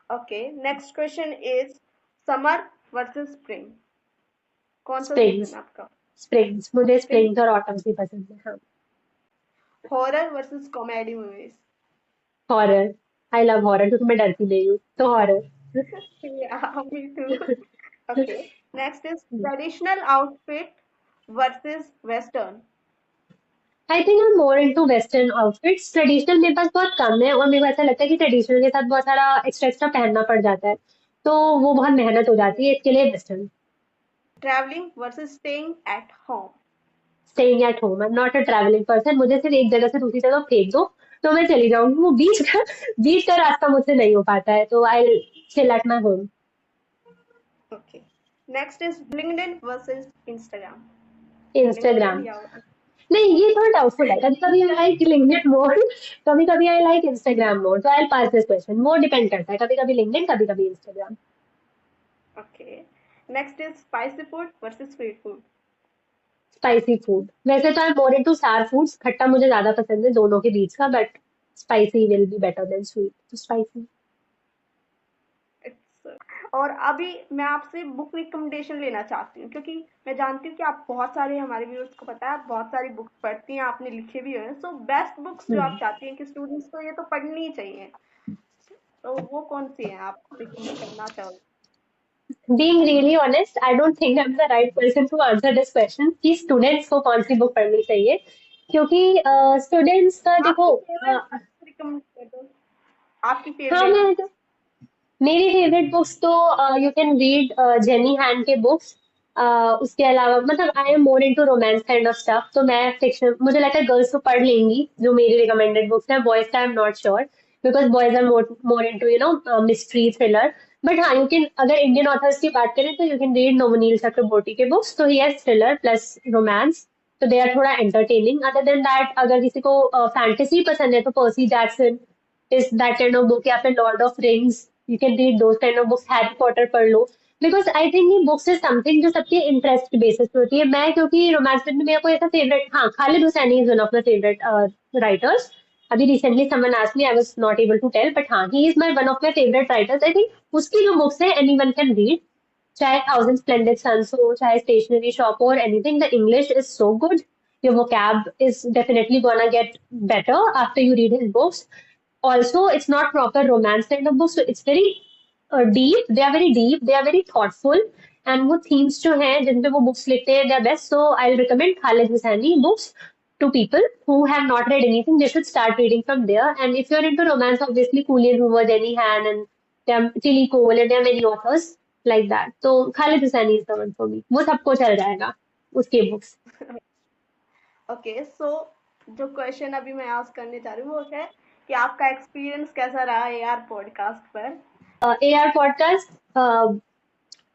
A: Okay, next question is summer versus spring. कौन सा
B: स्प्रिंग्स,
A: सीजन आपका?
B: स्प्रिंग्स मुझे
A: स्प्रिंग।
B: स्प्रिंग्स और ऑटम्स भी पसंद है। हाँ,
A: horror versus comedy movies.
B: Horror, I love horror क्योंकि मैं डरती नहीं हूँ, तो horror.
A: Yeah, me too. Okay. Next is traditional outfit versus western.
B: I think I am more into western outfits, traditional मेरे पास बहुत कम है और मेरे को ऐसा लगता है कि ट्रेडिशनल के साथ बहुत सारा एक्स्ट्रा एक्स्ट्रा पहनना पड़ जाता है, तो वो बहुत मेहनत हो जाती है, इसके लिए western.
A: Traveling versus staying at home.
B: Staying at home, I am not a travelling person, मुझे सिर्फ एक जगह से दूसरी जगह फेंक दो तो मैं चली जाऊंगी, वो बीच का रास्ता मुझसे नहीं हो पाता है, तो I chill at my home.
A: Okay. Next is LinkedIn versus Instagram. LinkedIn
B: Instagram.
A: या
B: नहीं, ये थोड़ा डाउटफुल है, कभी कभी आई लाइक लिंक्डइन मोर, कभी कभी आई लाइक इंस्टाग्राम मोर, तो आई पास दिस क्वेश्चन, वो डिपेंड करता है, कभी कभी लिंक्डइन, कभी कभी Instagram.
A: Okay. Next is spicy food versus sweet food.
B: Spicy food, वैसे तो आई मोर इनटू सार फूड्स, खट्टा मुझे ज्यादा पसंद है दोनों के बीच का, but spicy will be better than sweet, तो स्पाइसी।
A: इट्स और अभी मैं आपसे बुक रिकमेंडेशन लेना चाहती हूँ क्योंकि मैं जानती हूँ कि आप बहुत सारे हमारे व्यूअर्स को पता है आप बहुत सारी बुक्स पढ़ती हैं आपने लिखे भी हैं सो बेस्ट बुक्स जो आप चाहती हैं कि स्टूडेंट्स को ये तो पढ़नी ही चाहिए तो वो कौन सी हैं आप रिकमेंड करना चाहोगे।
B: Being really honest, I don't think I'm the right person to answer this question कि स्टूडेंट्स को कौन सी बुक पढ़नी चाहिए, क्योंकि स्टूडेंट्स का देखो,
A: आपकी फेवरेट बुक्स रिकमेंड कर दो। आपकी
B: हाँ
A: फेवरेट
B: मैं,
A: बुक्स।
B: मेरी फेवरेट बुक्स तो यू कैन रीड जेनी हैन के बुक्स। उसके अलावा मतलब I am more into romance kind of stuff, तो मैं फिक्शन, मुझे लगता है गर्ल्स तो पढ़ लेंगी जो मेरी रिकमेंडेड बुक्स है, बॉयज का I am not sure because boys are more more into mystery thriller. But हाँ, यू कैन, अगर इंडियन ऑथर्स की बात करें तो you can read Navneel Chakraborty के बुक्स, तो he has thriller plus romance, तो दे आर थोड़ा एंटरटेनिंग। अदर देन दैट, अगर किसी को फैंटेसी पसंद है तो Percy Jackson is that kind of book, या फिर Lord of Rings, you can read those kind of books, Harry Potter पढ़ लो, बिकॉज आई थिंक ये बुक्स इज समथिंग जो सबके इंटरेस्ट बेसिस पे होती है। मैं क्योंकि रोमांस में मेरा कोई ऐसा फेवरेट, हाँ Khaled Hosseini is one of my favourite writers. अभी recently someone asked me, I was not able to tell, but हाँ he is my one of my favourite writers. I think उसकी जो books है anyone can read, चाहे thousand splendid suns हो, चाहे stationery shop हो, और anything, the English is so good, your vocab is definitely gonna get better after you read his books. Also, it's not proper romance kind of book, so it's very deep, they are very deep, they are very thoughtful, and वो themes जो हैं जिन पे वो books लिखते हैं, they are best. So I'll recommend Khalid Hosseini books to people who have not read anything. They should start reading from there. And if you're into romance, obviously Julian Hoover, Jenny Han, and there are Tilly Cole, and there are many authors like that. So Khalid Hosseini is the one for me. वो सबको चल जाएगा उसके books.
A: Okay so जो question अभी मैं ask करने जा रही हूँ वो है कि आपका एक्सपीरियंस कैसा रहा एआर पॉडकास्ट पर।
B: AR podcast,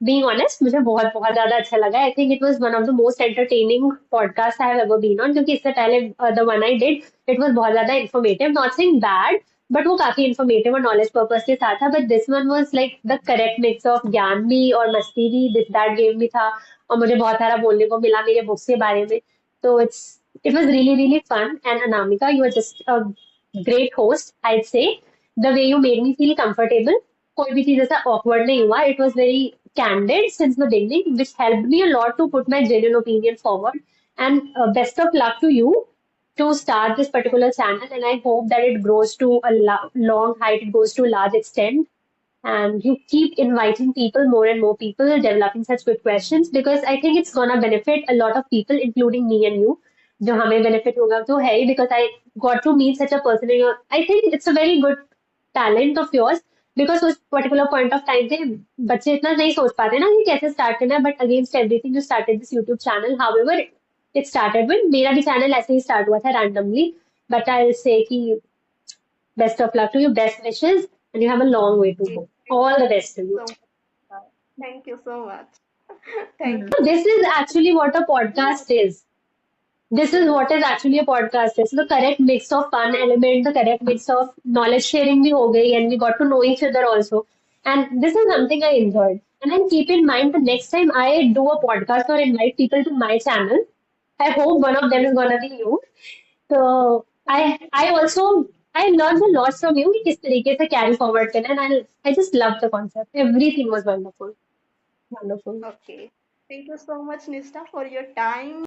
B: being honest, मुझे बहुत बहुत ज्यादा अच्छा लगा। I think it was one of the most entertaining podcast I have ever been on, क्योंकि इससे पहले the one I did, it was बहुत ज्यादा informative, not saying bad, but वो काफी इन्फॉर्मेटिव और नॉलेज पर्पस के साथ था। But this one was like the correct mix of ज्ञान भी और मस्ती भी, दिस दैट गेम भी था, और मुझे बहुत सारा बोलने को मिला मेरे बुक्स के बारे में। तो it was really really fun, and Anamika, you are just a great host, I say, the way you made me feel comfortable, कोई भी चीज ऐसा awkward नहीं हुआ, it was very candid since the beginning, which helped me a lot to put my genuine opinion forward. And best of luck to you to start this particular channel, and I hope that it grows to a long height, it goes to a large extent, and you keep inviting people, more and more people, developing such good questions, because I think it's gonna benefit a lot of people, including me and you. जो हमें benefit होगा तो है ही, because I got to meet such a person in your, I think it's a very good talent of yours, because उस particular point of time पे बच्चे इतना नहीं सोच पाते ना कि कैसे start करना है, but against everything you started this YouTube channel, however it started with, मेरा भी channel ऐसे ही start हुआ था randomly, but I'll say कि best of luck to you, best wishes, and you have a long way to go. All the best to you.
A: So thank you so much. Thank
B: So
A: you.
B: this is actually what a podcast is. This is what is actually a podcast is. The correct mix of fun element, the correct mix of knowledge sharing bhi ho gayi, and we got to know each other also. And this is something I enjoyed. And then keep in mind the next time I do a podcast or invite people to my channel, I hope one of them is gonna be you. So I also I learned a lot from you कि किस तरीके से carry forward करना, and I just loved the concept. Everything was wonderful, wonderful.
A: Okay thank you so much निष्ठा for your time